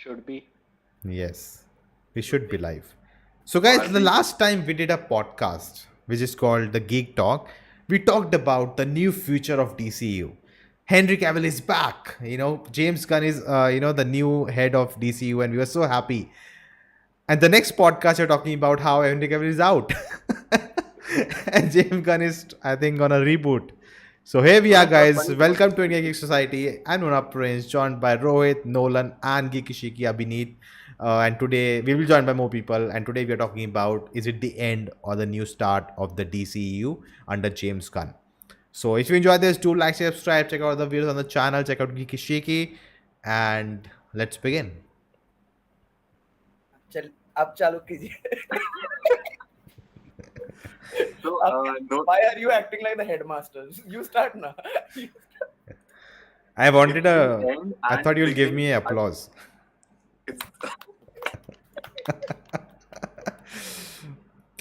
Should be. Yes, we should be live. So, guys, the last time we did a podcast, which is called the Geek Talk, we talked about the new future of DCU. Henry Cavill is back. James Gunn is, the new head of DCU, and we were so happy. And the next podcast, you're talking about how Henry Cavill is out, and James Gunn is, I think, gonna reboot. So here we are, guys. Welcome to India Geek Society. I'm one of Prince, joined by Rohit, Nolan, and Geeky, Abhineet. And today we will be joined by more people. And today we are talking about, is it the end or the new start of the DCEU under James Gunn? So if you enjoyed this, do like, subscribe, check out the videos on the channel, check out Geeky, and let's begin. चल अब चालू कीजिए. So, Why are you acting like the headmaster? You start now. I wanted end I and thought you'll give begin. me applause. It's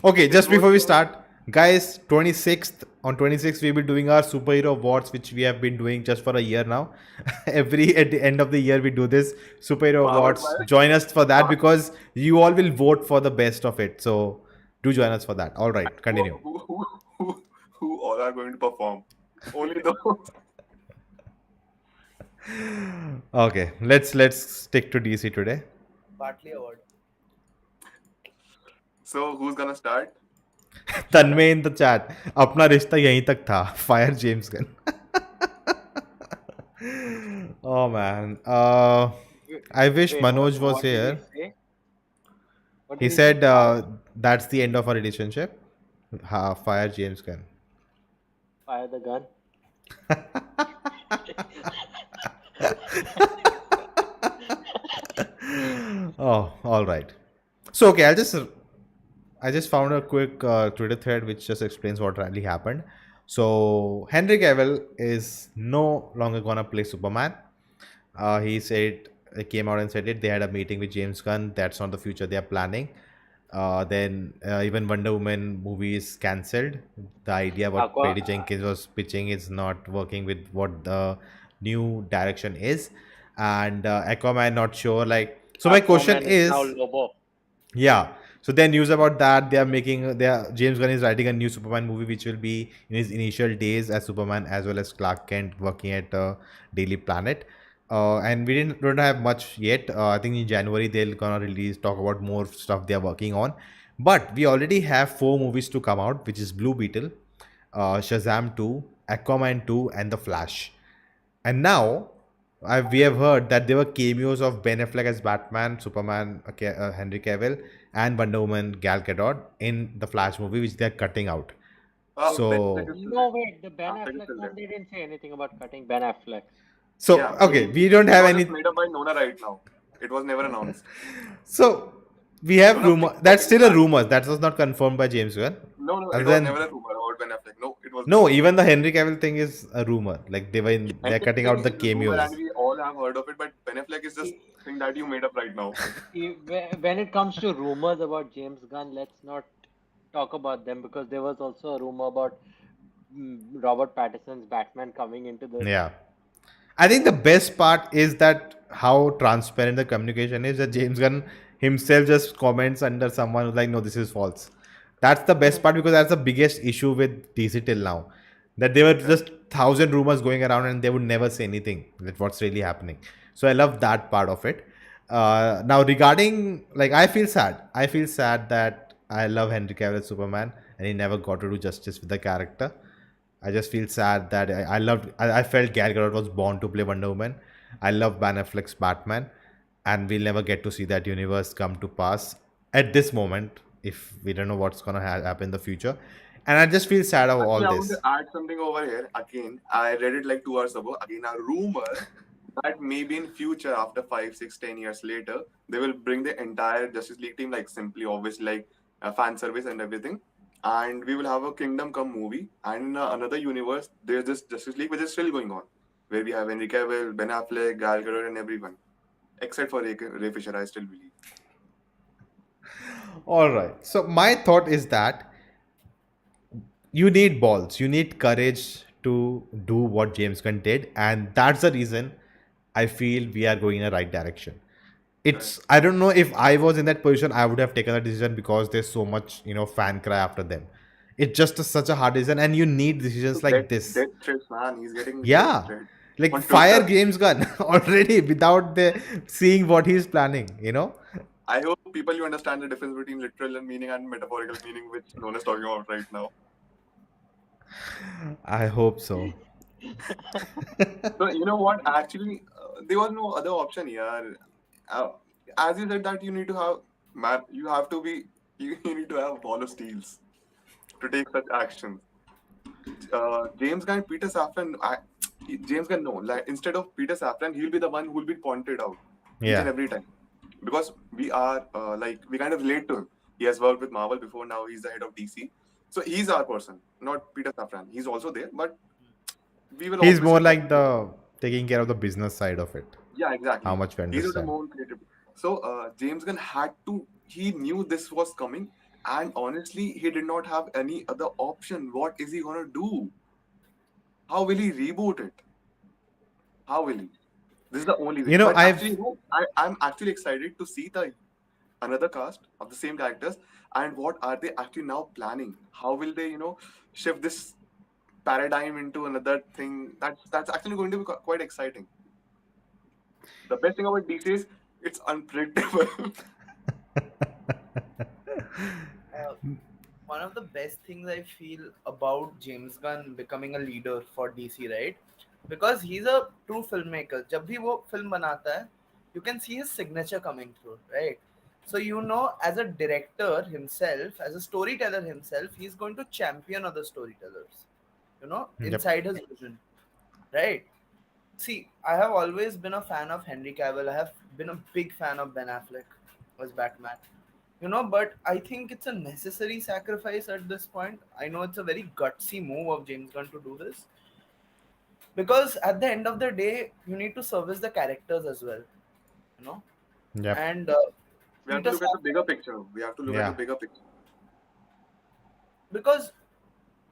Okay, just before we start, guys, on 26th we will be doing our superhero awards, which we have been doing just for a year now. At the end of the year we do this superhero Powered awards. by- Join us for that because you all will vote for the best of it. So do join us for that. All right, continue. who all are going to perform? Only those. Okay, let's stick to DC today. Bartley Award. So, who's gonna start? Tanmay in the chat. अपना रिश्ता यहीं तक था. Fire James Gunn. Oh man. I wish Wait, Manoj was what did here. say? What He did said say? that's the end of our relationship. Fire James Gunn. Fire the gun. Oh, all right. So okay, I just found a quick Twitter thread which just explains what really happened. So Henry Cavill is no longer gonna play Superman. He said came out and said it. They had a meeting with James Gunn. That's not the future they are planning. Then even Wonder Woman movie is cancelled. The idea what Patty Jenkins was pitching is not working with what the new direction is, and Aquaman not sure. Like, so my question Aquaman is, now Lobo. yeah. So then news about that James Gunn is writing a new Superman movie which will be in his initial days as Superman as well as Clark Kent working at Daily Planet. And we don't have much yet. I think in January they'll gonna talk about more stuff they are working on. But we already have 4 movies to come out, which is Blue Beetle, Shazam 2, Aquaman 2, and The Flash. And now we have heard that there were cameos of Ben Affleck as Batman, Superman, Henry Cavill, and Wonder Woman Gal Gadot in the Flash movie, which they are cutting out. So- Ben Affleck is No, wait. The Ben Affleck is Affleck still one, there. they didn't say anything about cutting Ben Affleck. So Yeah, okay, we don't have it was any. just made up by Nona right now. It was never announced. So we have No, rumor. That's still a rumor. That was not confirmed by James Gunn. No, And it was then- never a rumor about Ben Affleck. No, it was No, even the Henry Cavill thing is a rumor. Like they're Henry cutting out the Cavill is a rumor cameos. and we all have heard of it, but Ben Affleck is just thing that you made up right now. When it comes to rumors about James Gunn, let's not talk about them because there was also a rumor about Robert Pattinson's Batman coming into the. Yeah. I think the best part is that how transparent the communication is, that James Gunn himself just comments under someone who's like, no, this is false. That's the best part because that's the biggest issue with DC till now. That there were just 1,000 rumors going around and they would never say anything that what's really happening. So I love that part of it. Now regarding, like, I feel sad. I feel sad that I love Henry Cavill as Superman and he never got to do justice with the character. I just feel sad that I felt Gal Gadot was born to play Wonder Woman. I love Ben Affleck's Batman, and we'll never get to see that universe come to pass at this moment if we don't know what's gonna happen in the future. And I just feel sad of all Actually, I want this. to add something over here. Again, I read it like 2 hours ago. Again, a rumor that maybe in future, after 5, 6, 10 years later, they will bring the entire Justice League team, like simply, obviously, like fan service and everything. And we will have a Kingdom Come movie. And in another universe, there's this Justice League which is still going on, where we have Henry Cavill, Ben Affleck, Gal Gadot, and everyone, except for Ray Fisher. I still believe. All right. So my thought is that you need balls, you need courage to do what James Gunn did, and that's the reason I feel we are going in the right direction. it's, I don't know, if I was in that position, I would have taken that decision, because there's so much, fan cry after them. It's just such a hard decision, and you need decisions like this. Death threats, man. He's getting death Yeah, threats like on fire Twitter. James Gunn already without the seeing what he's planning. I hope people you understand the difference between literal and meaning and metaphorical meaning, which no one is talking about right now. I hope so. So you know what? Actually, there was no other option here. Uh, as you said that you need to have man, you have to be you need to have ball of steels to take such actions. James Gunn, Peter Safran, James Gunn, no. Like instead of Peter Safran, he'll be the one who will be pointed out each and Yeah, every time because we are like we kind of relate to him. He has worked with Marvel before. Now he's the head of DC, so he's our person, not Peter Safran. He's also there, but we will he's more obviously like the taking care of the business side of it. yeah, How exactly. much we He's the understand. more creative. So James Gunn had to. He knew this was coming, and honestly, he did not have any other option. What is he gonna do? How will he reboot it? How will he? This is the only way. But actually, I've no, I'm actually excited to see the another cast of the same characters and what are they actually now planning? How will they, shift this paradigm into another thing? That's actually going to be quite exciting. The best thing about DC is it's unpredictable. One of the best things I feel about James Gunn becoming a leader for DC, right? Because he's a true filmmaker. जब भी वो film बनाता है, you can see his signature coming through, right? So as a director himself, as a storyteller himself, he's going to champion other storytellers, yep. inside his vision, right? See, I have always been a fan of Henry Cavill. I have been a big fan of Ben Affleck as Batman. But I think it's a necessary sacrifice at this point. I know it's a very gutsy move of James Gunn to do this because at the end of the day, you need to service the characters as well, you know. Yep. And We have to Peter look at the bigger Safran, picture. We have to look at the Yeah. bigger picture. because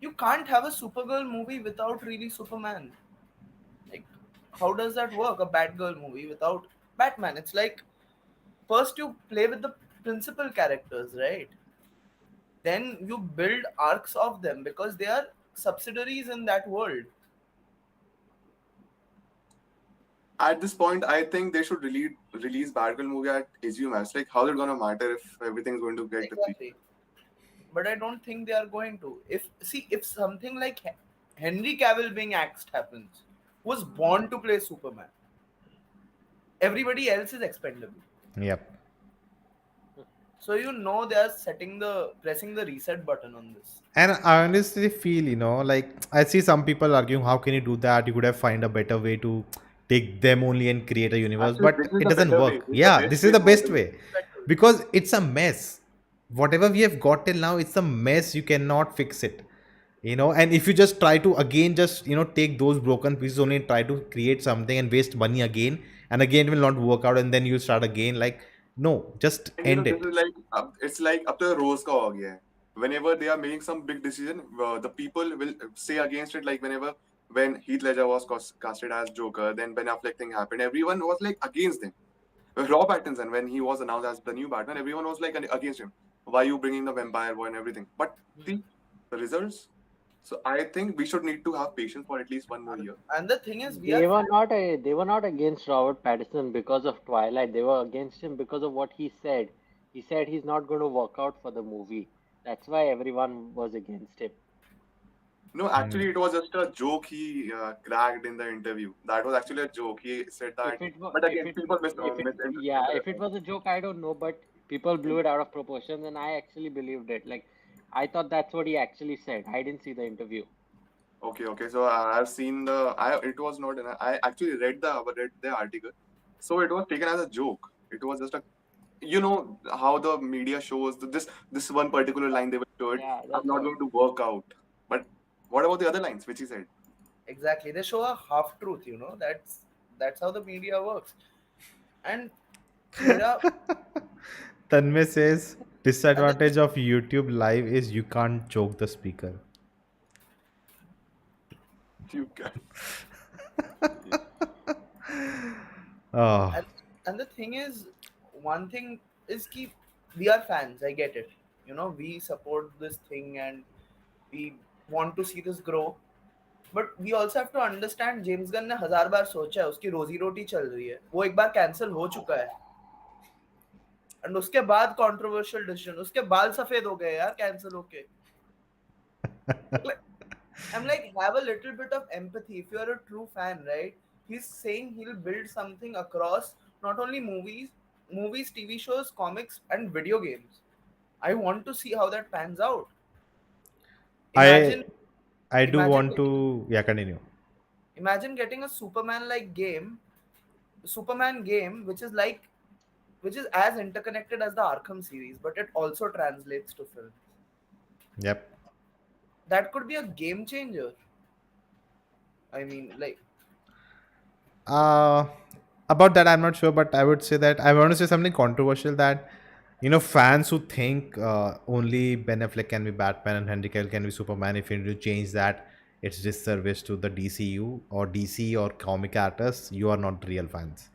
you can't have a Supergirl movie without really Superman. Like, how does that work? A Batgirl movie without Batman? It's like first you play with the principal characters, right? Then you build arcs of them because they are subsidiaries in that world. At this point, I think they should release Batgirl movie at HBO Max. Like, how's it gonna matter if everything's going to get the Exactly. But I don't think they are going to. If something like Henry Cavill being axed happens, who was born to play Superman, everybody else is expendable. Yep. So they are pressing the reset button on this. And I honestly feel, like I see some people arguing, how can you do that? You could have find a better way to take them only and create a universe, Actually, this but is it the doesn't better way. work. This is the Yeah, best this is way the to best do it. way because it's a mess. Whatever we have got till now, it's a mess. You cannot fix it. And if you just try to again just take those broken pieces only and try to create something and waste money again and again it will not work out and then you start again, like, no, just And end this it. is like it's like up to the rose ka ho gaya hai. Whenever they are making some big decision, the people will say against it. Like when Heath Ledger was casted as Joker, then Ben Affleck thing happened. Everyone was like against them. Rob Pattinson, when he was announced as the new Batman, everyone was like against him. Why you bringing the vampire boy and everything? But see the results. So I think we should need to have patience for at least one more year. And the thing is, we are They were not against Robert Pattinson because of Twilight. They were against him because of what he said. He said he's not going to work out for the movie. That's why everyone was against him. No, actually, it was just a joke he cracked in the interview. That was actually a joke. He said that, If it was, but again, people yeah, misinterpreted if it was a joke, I don't know, but people blew it out of proportion, and I actually believed it. Like, I thought that's what he actually said. I didn't see the interview. Okay. So I've seen the. It was not. I actually read the article. So it was taken as a joke. It was just a. You know how the media shows this one particular line they will show it. Yeah, I'm that's not all. going to work out. But what about the other lines which he said? exactly they show a half truth. That's how the media works. And Mera, Tanmay says and the disadvantage of YouTube live is you can't choke the speaker. You can. Oh, and, and the thing is, one thing is कि we are fans. I get it. We support this thing and we want to see this grow. But we also have to understand James Gunn ने 1000 बार सोचा है, उसकी रोजी रोटी चल रही है, वो एक बार कैंसिल हो चुका है, एंड उसके बाद कंट्रोवर्शियल डिसीजन, उसके बाल सफेद हो गए यार कैंसिल होके. I'm like, have a little bit of empathy. If you are a true fan, right? He's saying he'll build something across not only movies, TV shows, comics, and video games. I want to see how that pans out. Imagine, I do imagine want getting- to continue. imagine getting a Superman game, which is as interconnected as the Arkham series, but it also translates to film. Yep. That could be a game changer. I mean, like, About that, I'm not sure, but I would say that I want to say something controversial that fans who think only Ben Affleck can be Batman and Henry Cavill can be Superman. If you need to change that, it's disservice to the DCU or DC or comic artists. You are not real fans.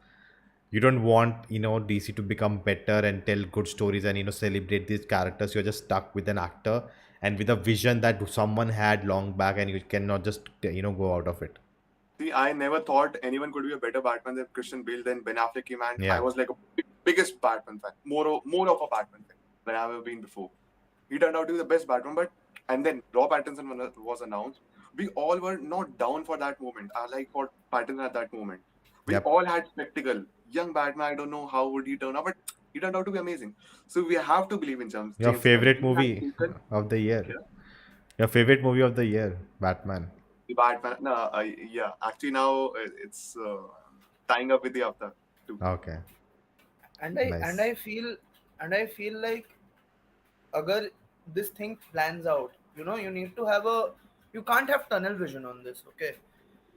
You don't want DC to become better and tell good stories and celebrate these characters. You're just stuck with an actor and with a vision that someone had long back, and you cannot just go out of it. See, I never thought anyone could be a better Batman than Christian Bale than Ben Affleck came, and Yeah. I was like a biggest Batman fan, more of a Batman fan than I've ever been before. He turned out to be the best Batman, and then Rob Pattinson was announced. We all were not down for that moment. I like for Pattinson at that moment. We Yep. all had spectacle. Young Batman, I don't know how would he turn out, but he turned out to be amazing. So we have to believe in James. Your James favorite Gunn. He has movie taken of the year. Yeah. Your favorite movie of the year, Batman. the Batman. No, yeah. Actually, now it's tying up with the Avatar too. Okay. and Nice. I feel like agar this thing plans out, you need to have you can't have tunnel vision on this. Okay,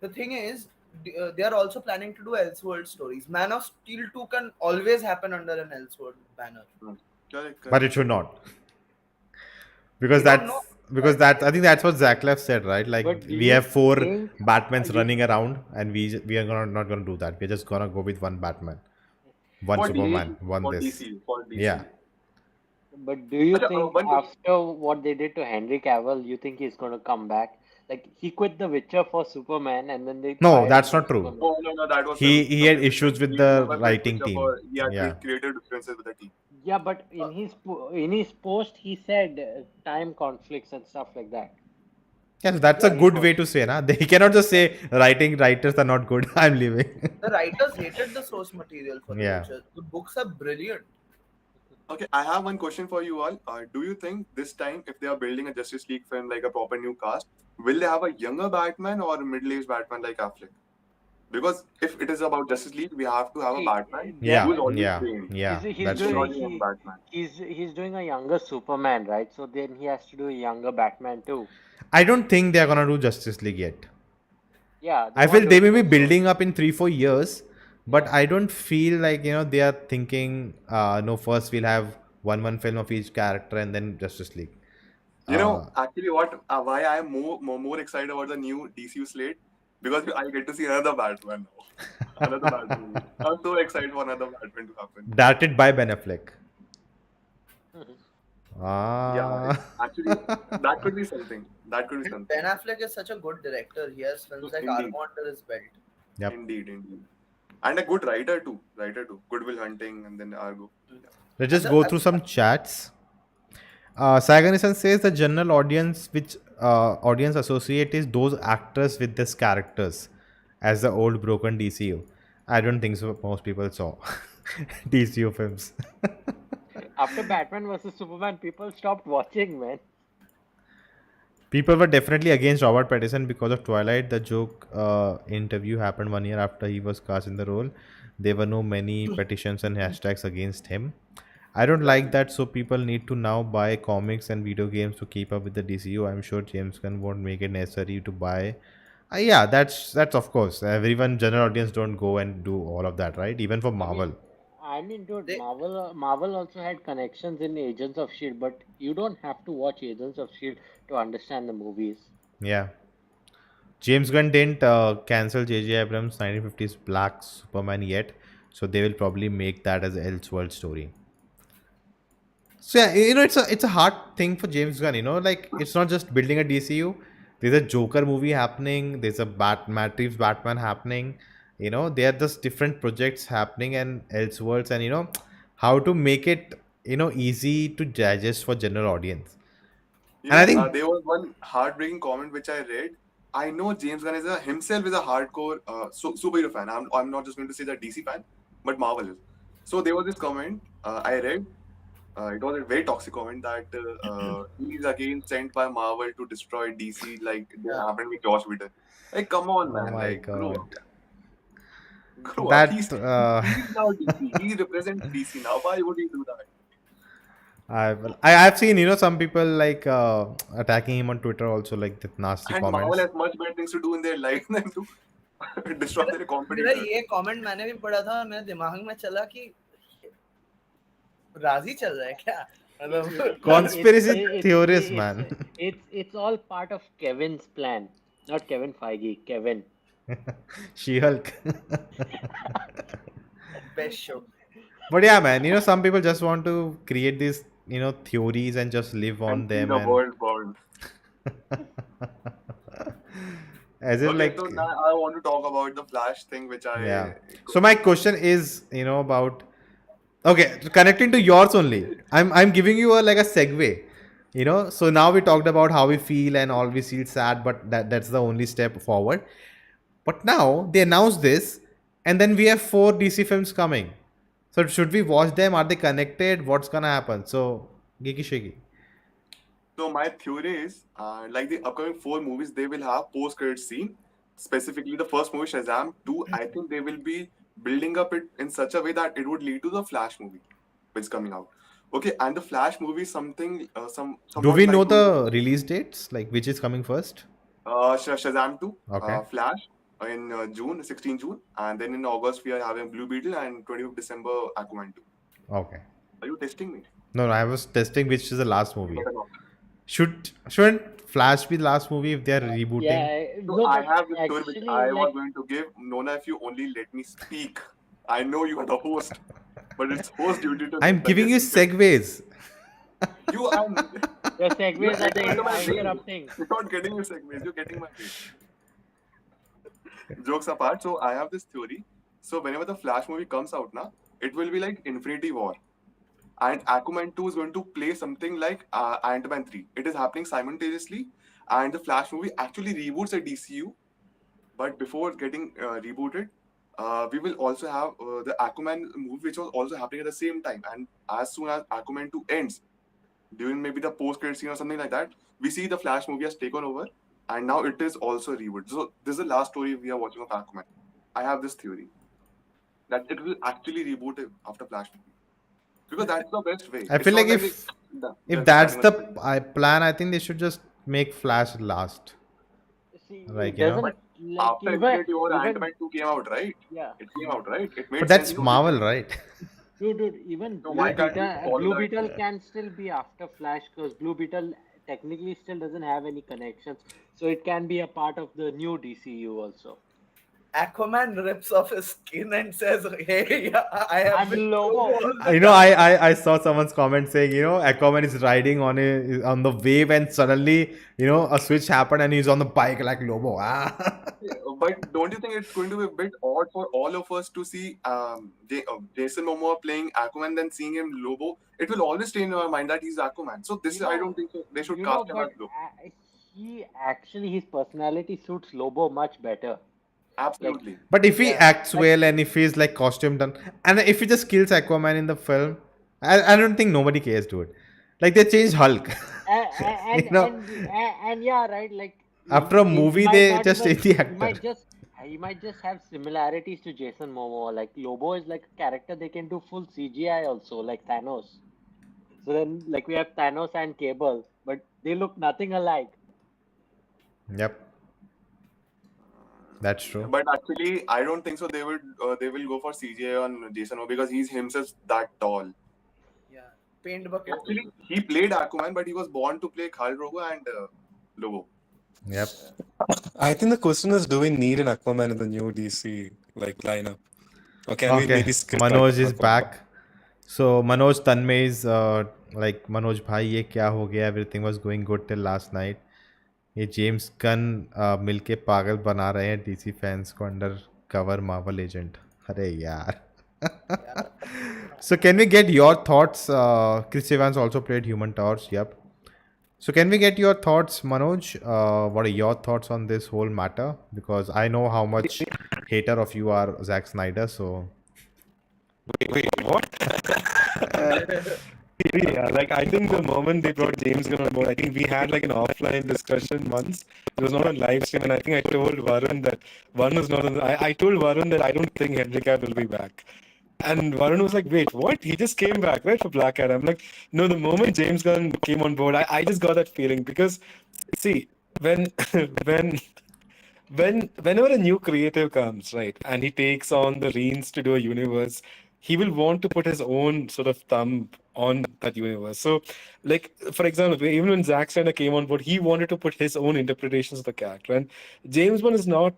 the thing is, they are also planning to do Elseworld stories. Man of Steel 2 can always happen under an Elseworld banner. Correct. But it should not. Because We don't that's know. because that I think that's what Zach Left said, right? Like But do we you have 4 think- Batmans you- running around, and we are not gonna do that. We're just gonna go with one Batman, one For Superman, DC, one for this. DC, for DC. Yeah. But do you Acha, think one question. after what they did to Henry Cavill, you think he's going to come back? Like he quit The Witcher for Superman, and then they No, fired that's him not for true. Superman. Oh no, that was He had something issues different. with He the never quit writing Witcher team. he had Yeah. creative differences with the team. Yeah, but in his post he said time conflicts and stuff like that. Yes, that's a Yeah, good he way to say, na? He cannot just say writers are not good. I'm leaving. The writers hated the source material for Yeah. The Witcher. The books are brilliant. Okay, I have one question for you all. Do you think this time, if they are building a Justice League film like a proper new cast, will they have a younger Batman or a middle-aged Batman like Affleck? Because if it is about Justice League, we have to have a See, Batman Yeah, who's always yeah, trained. yeah. He's That's doing- true. Not a young he- Batman. he's doing a younger Superman, right? So then he has to do a younger Batman too. I don't think they're gonna do Justice League yet. Yeah, I feel want they to may be do so. building up in 3-4 years, but I don't feel like they are thinking. No, first we'll have one film of each character and then Justice League. You know, actually, why I am more excited about the new DCU slate, because I get to see another Batman now, another Batman. I'm so excited for another Batman to happen. Directed by Ben Affleck. Yeah, actually, that could be something. That could be something. Ben Affleck is such a good director. He has films like Indeed. Argo under his belt. Yep. Indeed. And a good writer too. Good Will Hunting and then Argo. Let's just go through some chats. Saganisan says the general audience which audience associate is those actors with these characters as the old broken DCU. I don't think so. Most people saw DCU films. After Batman versus Superman, people stopped watching, man. People were definitely against Robert Pattinson because of Twilight. The joke interview happened 1 year after he was cast in the role. There were no many petitions and hashtags against him. I don't like that, so people need to now buy comics and video games to keep up with the DCU. I'm sure James Gunn won't make it necessary to buy. Yeah, that's of course. Everyone, general audience, don't go and do all of that, right? Even for Marvel. I mean, dude, They- Marvel also had connections in Agents of Shield, but you don't have to watch Agents of Shield to understand the movies. Yeah. James Gunn didn't cancel J.J. Abrams' 1950s Black Superman yet. So they will probably make that as an Elseworld story. So yeah, it's a hard thing for James Gunn. Like it's not just building a DCU. There's a Joker movie happening. There's a Matt Reeves Batman happening. There are just different projects happening and Elseworlds, and how to make it easy to digest for general audience. And I think There was one heartbreaking comment which I read. I know James Gunn himself is a hardcore superhero fan. I'm not just going to say that DC fan, but Marvel is. So there was this comment I read. It was a very toxic comment that he is again sent by Marvel to destroy DC like they Yeah. happened with Josh Whedon. Like, come on, oh man! my Like, grow god, up. Grow up. that He's now DC. He represents DC now. Why would he do that? I've seen some people like attacking him on Twitter also, like the nasty And Marvel comments. has much better things to do in their life than to destroy their मेरा competitors. ये comment मैंने भी पढ़ा था, मेरे दिमाग में चला कि राजी चल रहा है क्या, मतलब Conspiracy theorist, man. It's all part of Kevin's plan, not Kevin Feige. Kevin. She-Hulk. Best show. But yeah, man, some people just want to create these, theories and just live on And see them, the and world burn. as if Okay, like, so now I want to talk about the Flash thing, which yeah. I So my question is, about, okay, connecting to yours only. I'm giving you like a segue. So now we talked about how we feel and all, we feel sad, but that's the only step forward. But now they announced this, and then we have 4 DC films coming. So should we watch them? Are they connected? What's gonna happen? So, Geeky Shaky. So my theory is, like the upcoming 4 movies, they will have post-credit scene. Specifically, the first movie, Shazam 2, I think they will be building up it in such a way that it would lead to the Flash movie, which is coming out. Okay, and the Flash movie is something, Do somewhat we like know the release dates? Like which is coming first? Shazam 2, Okay. Flash in June, 16 June, and then in August we are having Blue Beetle, and 25th December Aquaman 2. Okay. Are you testing me? No, I was testing which is the last movie. Shouldn't Flash be the last movie if they are rebooting? Yeah, So no, I but have this story which actually, I was like, going to give. Nona, if you only let me speak. I know you are the host, but it's host duty to I'm giving you suggest segues. You are your segues are getting into my vein. interrupting. You're not getting your segues. You're getting my vein. Jokes apart, so I have this theory. So whenever the Flash movie comes out, na, it will be like Infinity War. And Aquaman 2 is going to play something like Ant-Man 3. It is happening simultaneously, and the Flash movie actually reboots the DCU. But before getting rebooted, we will also have the Aquaman movie, which was also happening at the same time. And as soon as Aquaman 2 ends, during maybe the post-credit scene or something like that, we see the Flash movie has taken over, and now it is also rebooted. So this is the last story we are watching of Aquaman. I have this theory that it will actually reboot it after Flash movie. Because that's the best way. I It's feel not like if that's the plan, I think they should just make Flash last. See, Like, it you know. doesn't But like after Infinity War, Ant-Man 2 came out, right? yeah. It came out, right? It made But sense. that's Marvel, right? Dude, even So Blue why can't you Beetle, follow Blue that? Beetle can still be after Flash because Blue Beetle technically still doesn't have any connections, so it can be a part of the new DCU also. Aquaman rips off his skin and says, "Hey, I have I'm been Lobo." all the I saw someone's comment saying, Aquaman is riding on the wave, and suddenly, a switch happened and he's on the bike like Lobo. Ah. But don't you think it's going to be a bit odd for all of us to see Jason Momoa playing Aquaman, then seeing him Lobo? It will always stay in our mind that he's Aquaman. So this, You I know- don't think so. They should You cast know, him as but Lobo. his personality suits Lobo much better. Absolutely. But if he Yeah, acts like- well and if he's like costume done, and if he just kills Aquaman in the film, I don't think nobody cares, dude. Like they changed Hulk. And, You know? and yeah, right. Like After a he movie, might they not just even- take the He might just have similarities to Jason Momoa. Like Lobo is like a character they can do full CGI also, like Thanos. So then, like we have Thanos and Cable, but they look nothing alike. Yep. That's true. But actually, I don't think so. They will go for CGI on Jason Momoa because he's himself that tall. yeah, paint bucket. Actually, he played Aquaman, but he was born to play Khal Drogo and Lobo. Yep. I think the question is, do we need an Aquaman in the new DC lineup? Or can we Okay, maybe skip that Manoj is part for now? back. So Manoj Tanmay is like Manoj bhai ये क्या हो गया? Everything was going good till last night. ये James Gunn मिलके पागल बना रहे हैं डीसी फैंस को अंडर कवर मार्वल एजेंट. अरे यार. Yeah. So can we get your thoughts? Chris Evans also played Human Torch. Yep. So can we get your thoughts, Manoj? What are your thoughts on this whole matter? Because I know how much hater of you are Zack Snyder. So Wait, what? Yeah, like I think the moment they brought James Gunn on board, I think we had like an offline discussion once. It was not on live stream, and I think I told Varun that Varun was not on. I told Varun that I don't think Henry Cavill will be back. And Varun was like, wait, what? He just came back, right, for Black Adam. I'm like, no, the moment James Gunn came on board, I just got that feeling because, see, when when whenever a new creative comes, right, and he takes on the reins to do a universe, he will want to put his own sort of thumb on that universe. So, like for example, even when Zack Snyder came on board, he wanted to put his own interpretations of the character. And James Gunn is not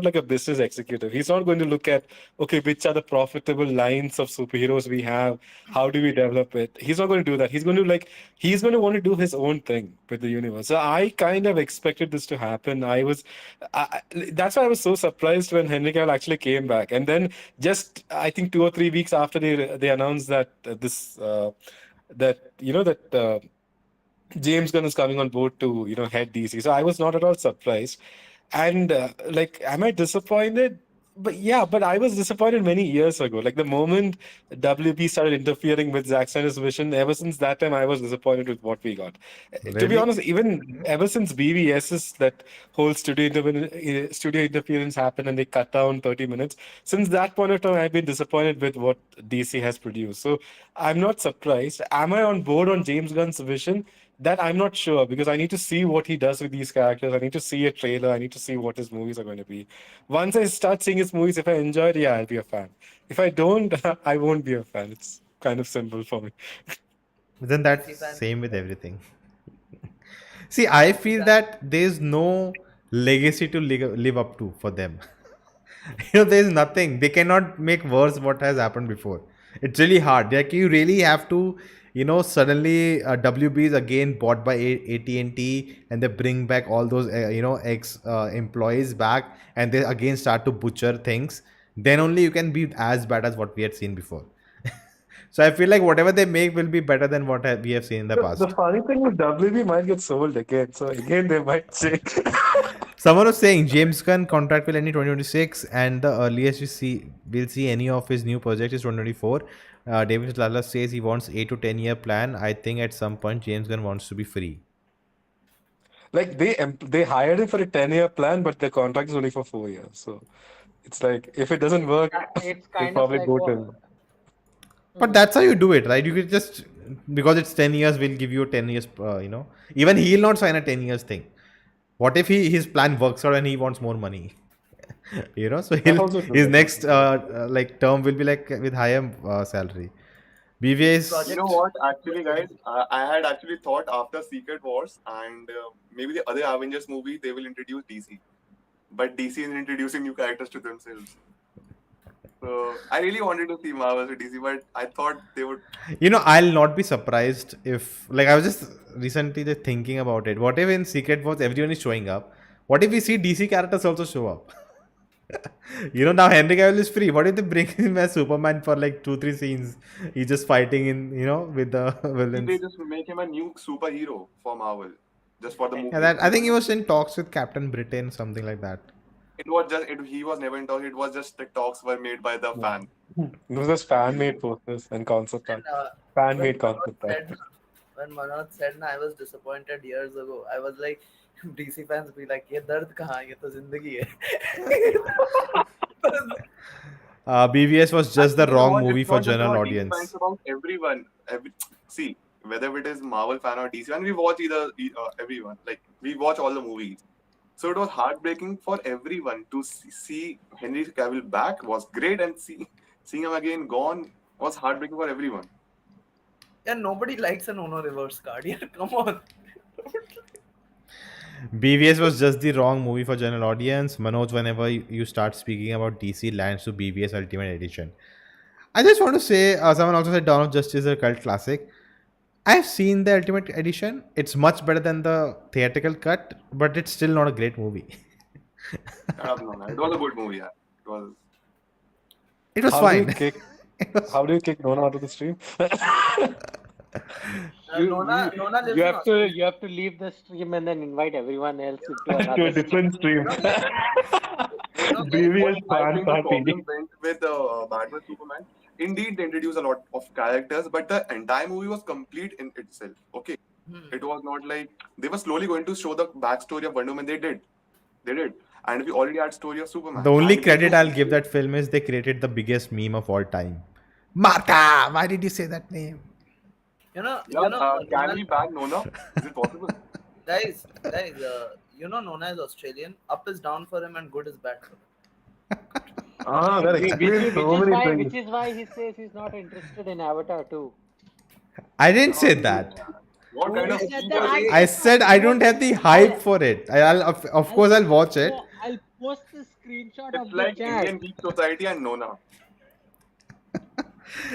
like a business executive. He's not going to look at, okay, which are the profitable lines of superheroes we have, how do we develop it. He's not going to do that. He's going to want to do his own thing with the universe. So I kind of expected this to happen. That's why I was so surprised when Henry Cavill actually came back. And then just I think 2 or 3 weeks after they announced that James Gunn is coming on board to head DC. So I was not at all surprised. And like, am I disappointed? But yeah, but I was disappointed many years ago. Like the moment WB started interfering with Zack Snyder's vision, ever since that time, I was disappointed with what we got. To be really? honest, even ever since BVS's that whole studio interference happened and they cut down 30 minutes, since that point of time, I've been disappointed with what DC has produced. So I'm not surprised. Am I on board on James Gunn's vision? That I'm not sure because I need to see what he does with these characters. I need to see a trailer. I need to see what his movies are going to be. Once I start seeing his movies, if I enjoy it, yeah, I'll be a fan. If I don't, I won't be a fan. It's kind of simple for me. Then DC that's fans. same with everything. See, I DC feel fans. that there's no legacy to live up to for them. There's nothing. They cannot make worse what has happened before. It's really hard. Like you really have to, suddenly WB is again bought by AT&T and they bring back all those, ex employees back and they again start to butcher things. Then only you can be as bad as what we had seen before. So I feel like whatever they make will be better than what we have seen in the The past. funny thing is WB might get sold again. So again, they might say. Someone was saying James Gunn contract will end in 2026, and the earliest we'll see any of his new projects is 2024. David Lala says he wants 8 to 10 year plan. I think at some point James Gunn wants to be free. Like they hired him for a 10-year plan, but their contract is only for 4 years. So it's like if it doesn't work, It's they'll kind of probably like go to what. him. But that's how you do it, right? You could just because it's 10 years, we'll give you 10 years. Even he'll not sign a 10 years thing. What if his plan works out and he wants more money? So That's also true. his That's also next true. like term will be like with higher salary. His BVS. You know project. what? Actually, guys, I had actually thought after Secret Wars and maybe the other Avengers movie, they will introduce DC. But DC is introducing new characters to themselves. So I really wanted to see Marvel to DC, but I thought they would. I'll not be surprised if, like, I was just recently just thinking about it. What if in Secret Wars everyone is showing up? What if we see DC characters also show up? Now Henry Cavill is free. What if they bring him as Superman for like 2 3 scenes? He's just fighting with the Maybe they villains. just make him a new superhero for Marvel, just for the Yeah, movie. that I think he was in talks with Captain Britain, something like that. It was just he was never in talks. It was just the talks were made by the Yeah. fans. Those are fan-made posters and concept And art. when Fan-made Manoj concept art. said, when I was disappointed years ago, I was like, DC fans be like, ये दर्द कहाँ है? ये तो जिंदगी है. BVS was And just the you know wrong what? movie It's for not just general about DC fans, audience. it's about everyone. See, whether it is Marvel fan or DC fan, we watch everyone. Like we watch all the movies. So it was heartbreaking for everyone to see Henry Cavill back was great, and seeing him again gone was heartbreaking for everyone. Yeah, nobody likes an Uno reverse card. Yeah, come on. BVS was just the wrong movie for general audience. Manoj, whenever you start speaking about DC, lands to BVS Ultimate Edition. I just want to say, someone also said Dawn of Justice is a cult classic. I've seen the Ultimate Edition. It's much better than the theatrical cut, but it's still not a great movie. I don't know. It was a good movie. Yeah. It was. It was How do you fine. kick? It was How do you kick Nona out of the stream? Nona lives You in have to Australia. you have to leave the stream and then invite everyone else into To a another stream. different stream. Guys, BVS I fan think the party. problem went with Batman Superman. Indeed, they introduced a lot of characters, but the entire movie was complete in itself. Okay, it was not like they were slowly going to show the backstory of Wonder Woman. They did, and we already had story of Superman. the only And credit I'll give that film is they created the biggest meme of all time. Martha! Why did you say that name? can Nona, we ban Nona? Is it possible? guys, Nona is Australian. Up is down for him and good is bad for him. That explains so many Which things. is why he says he's not interested in Avatar 2. I didn't say that. What kind of Who said people that? are they? I said I don't have the hype for it. Of course I'll watch it. I'll post the screenshot of It's the like chat. Indian Geek Society and Nona.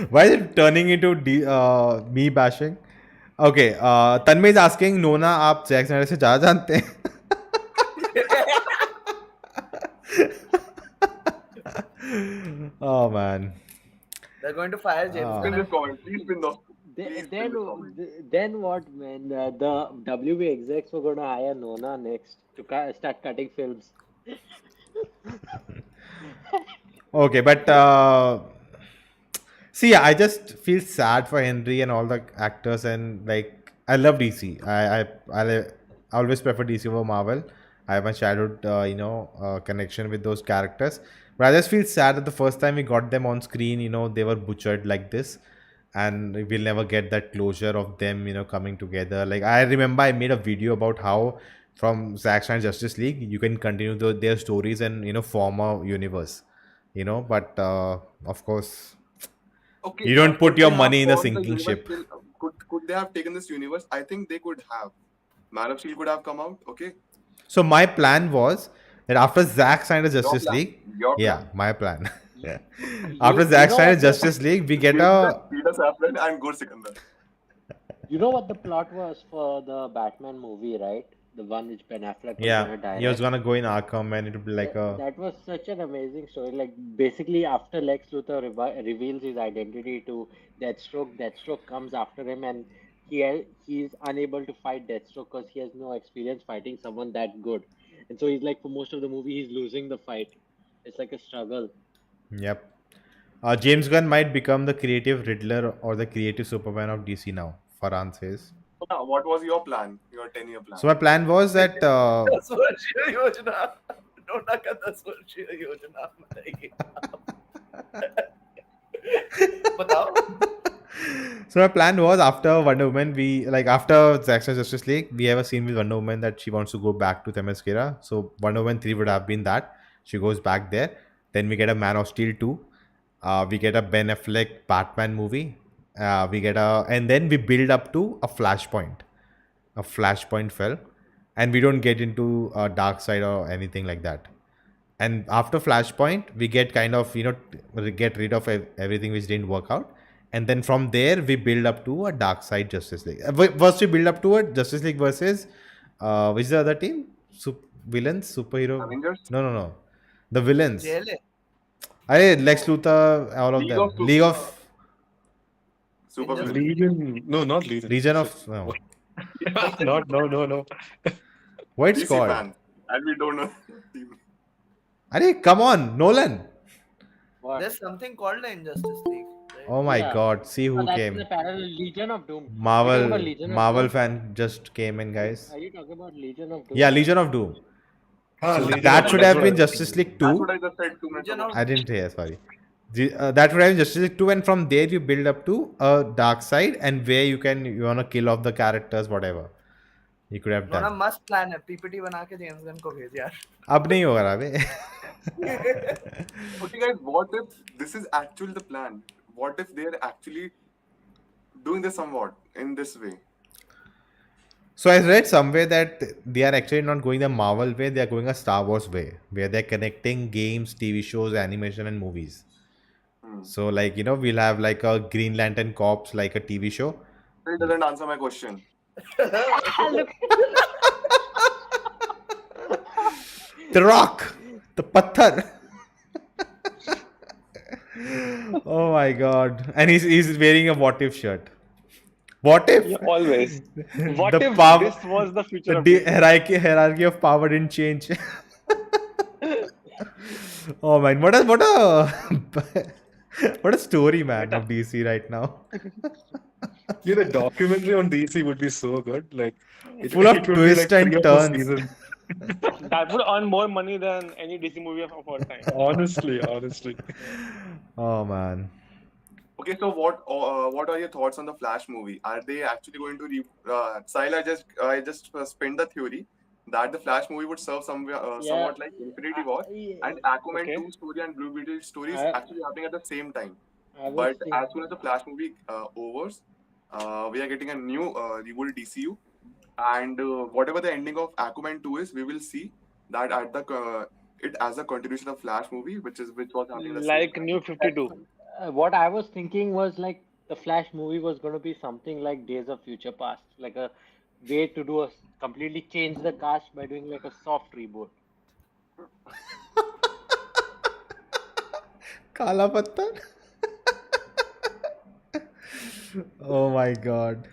Why is it turning into me bashing? Okay, Tanmay is asking, Nona, आप Jack Snyder से ज़्यादा जानते हैं? Oh man. They're going to fire James Ah. Gunn. Spin this comment. Please spin the. Then, Please then, spin this comment. then what, man? The WB execs were gonna hire Nona next to start cutting films. Okay, but see, I just feel sad for Henry and all the actors, and like I love DC. I always prefer DC over Marvel. I have my childhood, connection with those characters. But I just feel sad that the first time we got them on screen, they were butchered like this, and we'll never get that closure of them, coming together. Like I remember, I made a video about how from Zack Snyder's Justice League, you can continue their stories and form a universe. But of course, Okay, you don't put could your they money have in a formed the sinking universe ship. till- could they have taken this universe? I think they could have. Man of Steel could have come out. Okay. So my plan was that after Zack Snyder's Justice plan. League, Your yeah, plan. my plan. You- After you Zack know Snyder's what the- Justice League, we get a Peter Safran and Gur Sikandar. You know what the plot was for the Batman movie, right? The one which Ben Affleck was yeah. gonna direct. He was gonna go in Arkham, and it would be like a That was such an amazing story. Like basically, after Lex Luthor reveals his identity to Deathstroke, Deathstroke comes after him, and he's unable to fight Deathstroke because he has no experience fighting someone that good. And so he's like, for most of the movie, he's losing the fight. It's like a struggle. yep. James Gunn might become the creative Riddler or the creative Superman of DC now. Farhan says. So now, what was your plan? Your 10-year plan? So my plan was that 10 वर्षीय योजना नोना का 10 वर्षीय योजना बताइए बताओ So my plan was after Wonder Woman, after Zack Snyder's Justice League, we have a scene with Wonder Woman that she wants to go back to Themyscira. So Wonder Woman 3 would have been that. She goes back there. Then we get a Man of Steel 2. We get a Ben Affleck Batman movie. And then we build up to a Flashpoint. A Flashpoint fell. And we don't get into a Dark Side or anything like that. And after Flashpoint, we get kind of, get rid of everything which didn't work out. And then from there, we build up to a Dark Side Justice League. First, we build up to a Justice League versus, which is the other team? Villains? Superhero? Avengers? No. The villains. JLA Lex Luthor, all of League them. of Super- League of... Super Legion. villain. Legion. No, not Legion. Region of... No. No. What it's DC called? fan. And we don't know. Come on, Nolan. What? there's something called the Injustice League right? Oh my Yeah. God, see who That's came. the parallel Legion of Doom. Are you talking Marvel about Legion of Marvel Doom? fan just came in, guys. Are you talking about Legion of Doom? Yeah, Legion of Doom. Legion That of should Doom. have been Justice League That's 2. what I just said 2 minutes Legion ago. of- I didn't hear, sorry. That would have been Justice League 2, and from there you build up to a Dark Side, and where you want to kill off the characters, whatever. You could have Nona done. मस्त plan है PPT बना के James Gunn को भेज यार अब नहीं होगा अबे. Okay, guys, what if this is actually the plan? What if they're actually doing this somewhat in this way? So I read somewhere that they are actually not going the Marvel way; they are going a Star Wars way, where they're connecting games, TV shows, animation, and movies. Hmm. So like we'll have like a Green Lantern Corps, like a TV show. It doesn't answer my question. Look. The Rock, the Patthar. Oh my God! And he's wearing a What If shirt. What if Yeah, always. What the if power, this was the future the of DC? hierarchy of power didn't change? Oh man, what a what a story, man, of DC right now. Yeah, the documentary on DC would be so good. Like Full of it would be twists like and 3 or 4 turns. seasons. That would earn more money than any DC movie of all time. Honestly. Oh man. Okay, so what are your thoughts on the Flash movie? Are they actually going to Sahil, I just spent the theory that the Flash movie would serve somewhat like Infinity War, and Aquaman Okay. 2 story and Blue Beetle story is I- actually happening at the same time. I was But thinking- as soon as the Flash movie overs, we are getting a new reboot DCU, and whatever the ending of Aquaman 2 is, we will see that at the it as a continuation of Flash movie, which was happening at the same Like time. New 52. what I was thinking was like the Flash movie was going to be something like Days of Future Past, like a way to do a completely change the cast by doing like a soft reboot. Kala Patthar. Oh my God.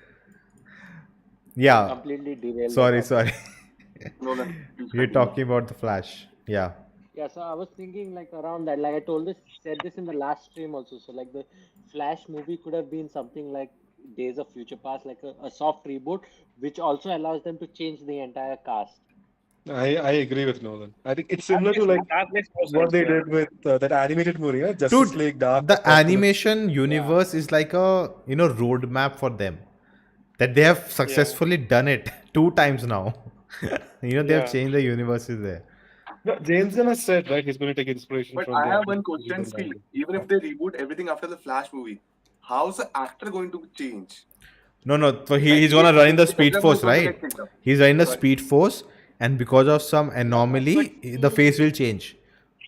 Yeah. Completely derail. the Sorry, topic. sorry. Nolan, please You're continue. talking about the Flash. Yeah. Yeah, so I was thinking like around that. Like I said this in the last stream also. So like the Flash movie could have been something like Days of Future Past, like a soft reboot, which also allows them to change the entire cast. I agree with Nolan. I think it's similar to like That makes more what sense, they yeah. did with that animated movie, yeah? Justice Dude, League Dark. the Apocalypse. animation universe is like a roadmap for them. That they have successfully done it 2 times now. They have Yeah. changed the universes there. No, James Gunn has said, right, he's going to take inspiration But from I the have one animated question. movie See, Bible. even if they reboot everything after the Flash movie, how's the actor going to change? No. So he's gonna run in the Speed Force, right? Right? He's running the Sorry. Speed Force, and because of some anomaly, the face will change.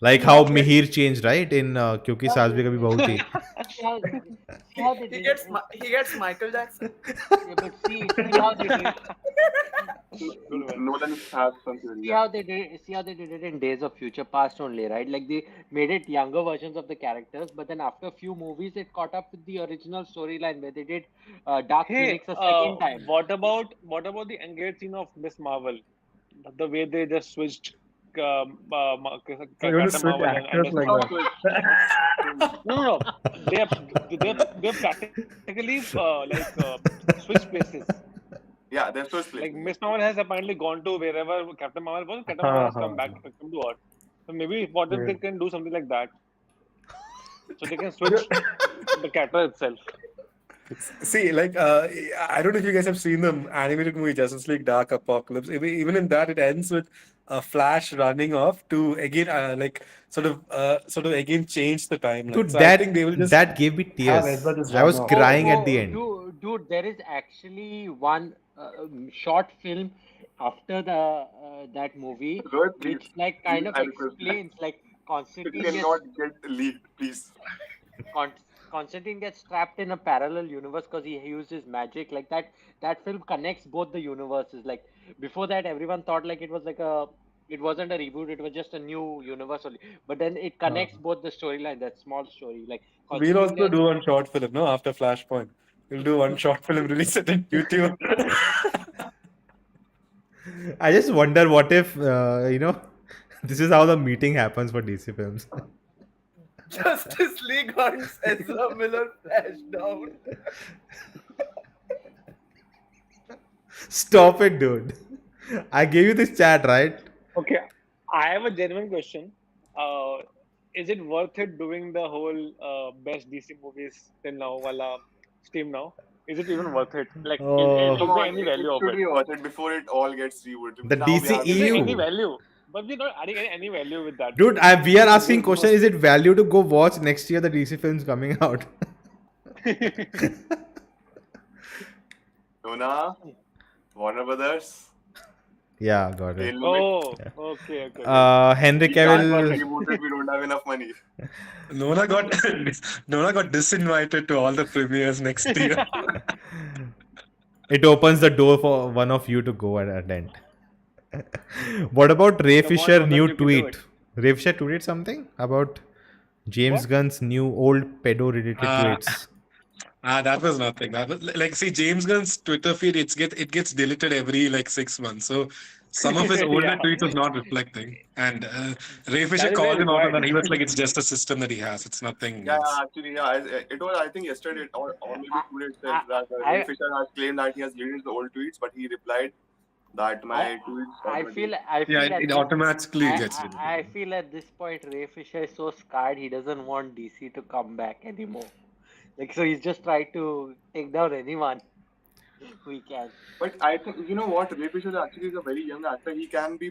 Like how Mihir changed, right? In Kyunki Saas Bhi Kabhi Bahu Thi. See how they He did gets it. he gets Michael Jackson. Yeah, but see how they did. Nolan has some theory. See how they did. See how they did it in Days of Future Past only, right? Like they made it younger versions of the characters, but then after a few movies, it caught up with the original storyline where they did Dark Hey, Phoenix a second time. what about the engaged scene of Miss Marvel? The way they just switched You're going to Captain switch Marvel and actors Miss like Marvel. that. No. They practically switched places. Yeah, that's first place. Like Miss Marvel has apparently gone to wherever Captain Marvel was. Captain Marvel has come back come to Earth. So maybe what if they can do something like that? So they can switch the character itself. See, like, I don't know if you guys have seen the animated movie Justice League Dark Apocalypse. Even in that, it ends with a Flash running off to again, sort of again change the timeline. Dude, So I think they will just that gave me have tears. Ezra just I was run off. crying at the end. Dude, there is actually one short film after the that movie, Good, please. which like kind of Please, I request that. explains like It Constantine gets cannot get leaked, please. Constantine gets trapped in a parallel universe because he used his magic. Like that film connects both the universes. Like before that, everyone thought like it wasn't a reboot. It was just a new universe only. But then it connects both the storyline. That small story. Like We'll Constantine also gets- do one short film, no? After Flashpoint, we'll do one short film, release it on YouTube. I just wonder what if this is how the meeting happens for DC films. Justice League hunts Ezra Miller Flash down. Stop it, dude. I gave you this chat, right? Okay, I have a genuine question. Is it worth it doing the whole best DC movies till now, wala stream now? Is it even worth it? Like, is Oh. there any value of Should it? we watch it before it all gets rebooted? The Now we have- Is there DCEU. any value? But we're not adding any value with that. Dude, we are asking question, is it value to go watch next year the DC films coming out? Nona, Warner Brothers. Yeah, got it. Tail limit. Oh, okay. Henry We can't get Cavill. rebooted. We don't have enough money. Nona got Nona got disinvited to all the premieres next year. It opens the door for one of you to go and attend. What about Ray Come on, Fisher Varun, new you can do tweet? it. Ray Fisher tweeted something about James What? Gunn's new old pedo-related Ah. tweets. That was nothing. That was like, see, James Gunn's Twitter feed. It gets deleted every like 6 months. So some of his older Yeah. tweets was not reflecting. And Ray Fisher That is called very him out on that. required. He was like, "It's just a system that he has. It's nothing Yeah, else." actually, yeah. It was, I think, yesterday or maybe 2 days since that Ray Fisher has claimed that he has deleted the old tweets, but he replied that my tweets. I feel Yeah, at it this- automatically gets deleted. I feel at this point Ray Fisher is so scarred he doesn't want DC to come back anymore. Like, so he's just trying to take down anyone we can. But I think, you know what, Ray Fisher actually is a very young actor. He can be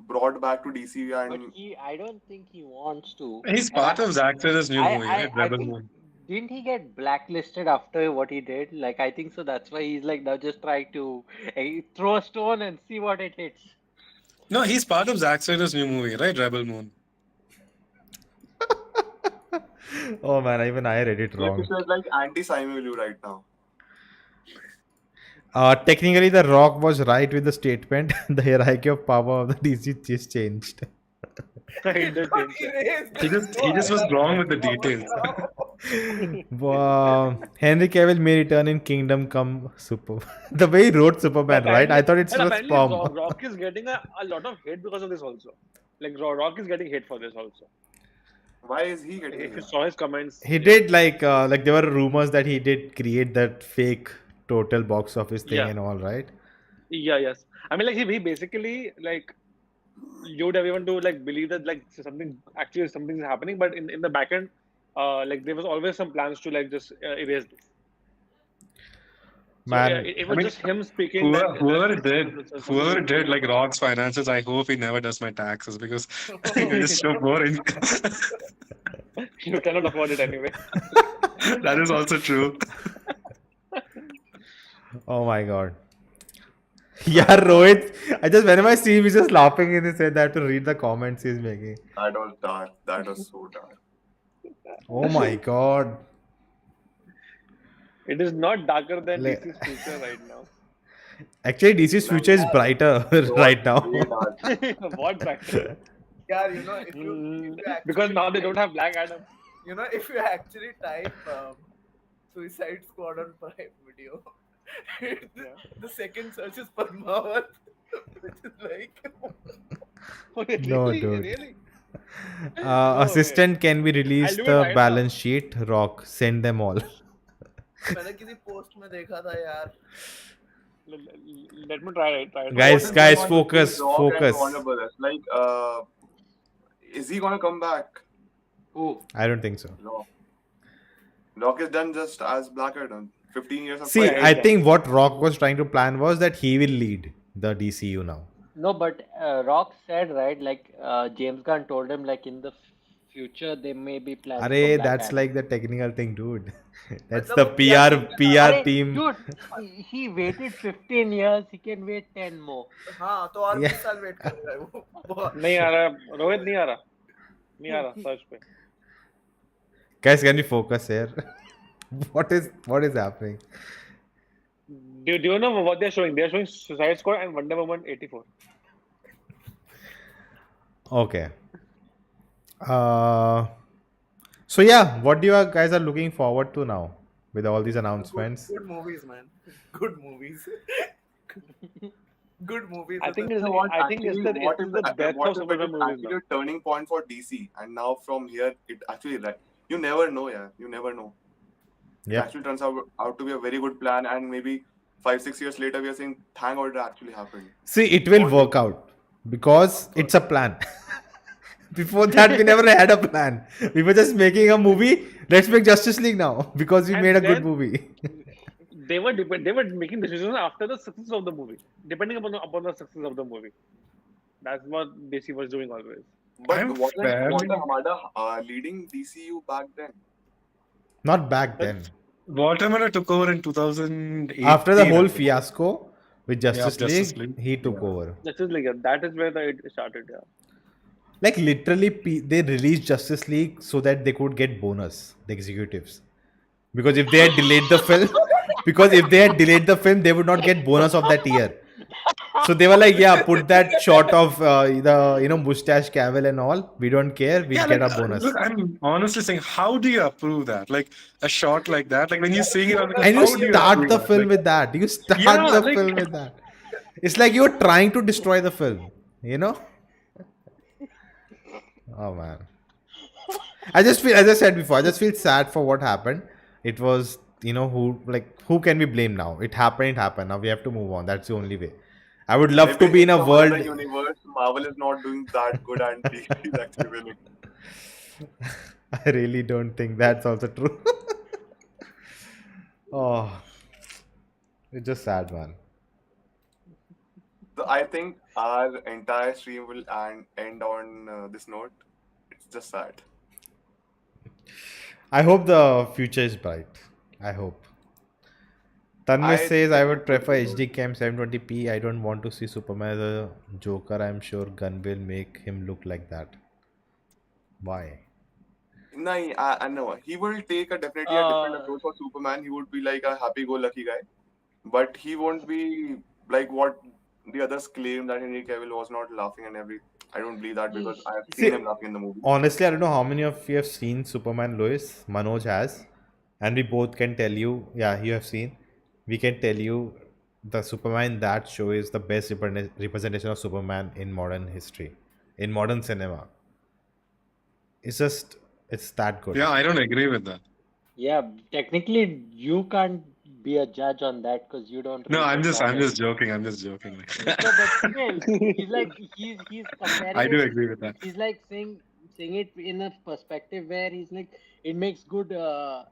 brought back to DC But and I don't think he wants to. He's part of Zack Snyder's new movie, right? I Rebel think, Moon. didn't he get blacklisted after what he did? Like, I think so. That's why he's like now just trying to throw a stone and see what it hits. No, he's part of Zack Snyder's new movie, right? Rebel Moon. Oh man, even I read it Ray wrong. Fisher is like anti-Simu Liu right now. Technically, The Rock was right with the statement. The hierarchy of power of the DC just changed. He did change that. He just was wrong with the details. Henry Cavill may return in Kingdom Come Super. The way he wrote Superman, right? I thought it And was apparently sperm. Rock is getting a lot of hate because of this also. Like Rock is getting hate for this also. Why is he getting If you it? saw his comments, He did like there were rumors that he did create that fake total box office thing Yeah. and all, right? yes. I mean, like he basically like you would have even to like believe that like something is happening, but in the back end, like there was always some plans to like just erase this. So, Man, yeah, it was I mean, just him speaking. Whoever did like Rock's finances, I hope he never does my taxes because it is so boring. You cannot afford it anyway. That is also true. oh my god. Yeah, Rohit. I just whenever I see him, he's just laughing in his head. I have to read the comments he's making. That was dark. That was so dark. Oh my god. It is not darker than Le- DC's future right now. Actually, DC's future is brighter right now. Way dark. What factor? Yeah, you know, if you actually Because now they type- don't have Black Adam. You know, if you actually type Suicide Squad on Prime Video, the second search is Padmavat, which is like. No, Really? dude. Really? Assistant can be released I'll do it the right balance sheet. Rock, send them all. मैंने किसी post में देखा था यार. Let me try it. Guys, What is focus, Rock and focus. Warner Brothers? Like, is he gonna come back? Who? I don't think so. No. Rock is done just as Black Adam. 15 years of See, fighting. I think what Rock was trying to plan was that he will lead the DCU now. No, but Rock said, right, like James Gunn told him, like in the future there may be plans. for Arey, Black that's Adam. like the technical thing, dude. That's Matlab the wo PR Arey, team. Dude, he waited 15 years. He can wait 10 more. हाँ तो और Yeah. 20 साल wait करेगा वो. नहीं आ रहा रोहित नहीं आ रहा सर्च पे. Guys, can you focus here? What is happening? Do you know what they're showing? They're showing Suicide Squad and Wonder Woman 84. Okay. So yeah, what do you guys are looking forward to now with all these announcements? Good movies, man. Good movies. Good movies. I think You it's know what, I think it's actually, what if the death what of if it Superman is movies actually now. a turning point for DC, and now from here it actually like you never know, yeah, you never know. It Yeah. actually turns out to be a very good plan, and maybe 5-6 years later we are saying, thank God it actually happened. See, it will work out because it's a plan. Before that, we never had a plan. We were just making a movie. Let's make Justice League now because we And made a good then- movie. They were making decisions after the success of the movie, depending upon the success of the movie. That's what DC was doing always. But I'm wasn't fairly- Hamada leading DCU back then? Not back then. Walter Hamada took over in 2008. After the whole fiasco, with Justice, Justice League, League. he took Yeah. over. That is like that is where it started. Yeah. Like literally, they released Justice League so that they could get bonus, the executives. Because if they had delayed the film, they would not get bonus of that year. So they were like, yeah, put that shot of the mustache Cavill and all. We don't care. We'll get a bonus. Look, I'm honestly saying, how do you approve that? Like a shot like that, like when you're seeing it, I'm like, And how you do you start approve the that? film Like, with that. You start Yeah, the like- film with that. It's like you're trying to destroy the film. You know? Oh man. I just feel, as I said before, I just feel sad for what happened. It was, who can we blame now? It happened. Now we have to move on. That's the only way. I would love to Maybe be in a some world. other universe, Marvel is not doing that good and DC is actually winning. I really don't think that's also true. Oh, it's just sad, man. So I think our entire stream will end on this note. It's just sad. I hope the future is bright. I hope. Tanmay says, I would prefer HD Cam 720p. I don't want to see Superman as a Joker. I'm sure Gunn will make him look like that. Why? No, I know. He will take definitely a different approach for Superman. He would be like a happy-go-lucky guy. But he won't be like what the others claim that Henry Cavill was not laughing and everything. I don't believe that because I have seen him laughing in the movie. Honestly, I don't know how many of you have seen Superman Lois. Manoj has. And we both can tell you, yeah, you have seen. We can tell you the Superman in that show is the best representation of Superman in modern history, in modern cinema. It's that good. Yeah, I don't agree with that. Yeah, technically you can't be a judge on that because you don't. No, read I'm the just comics. joking. I'm just joking. No, but still, he's comparing. I do it- agree with that. He's like saying it in a perspective where he's like it makes good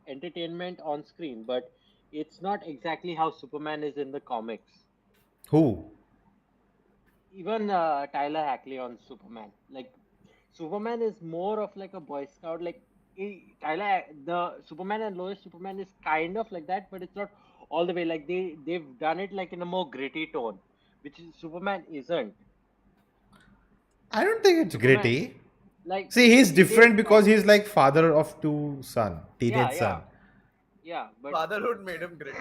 entertainment on screen, but it's not exactly how Superman is in the comics. Who? Even Tyler Hackley on Superman, like Superman is more of like a Boy Scout. Like the Superman and Lois Superman is kind of like that, but it's not all the way. Like they've done it like in a more gritty tone, which is Superman isn't. I don't think it's Superman- gritty. Like See, he's they- different because he's like father of two teenage Yeah, son. yeah, but Fatherhood made him great.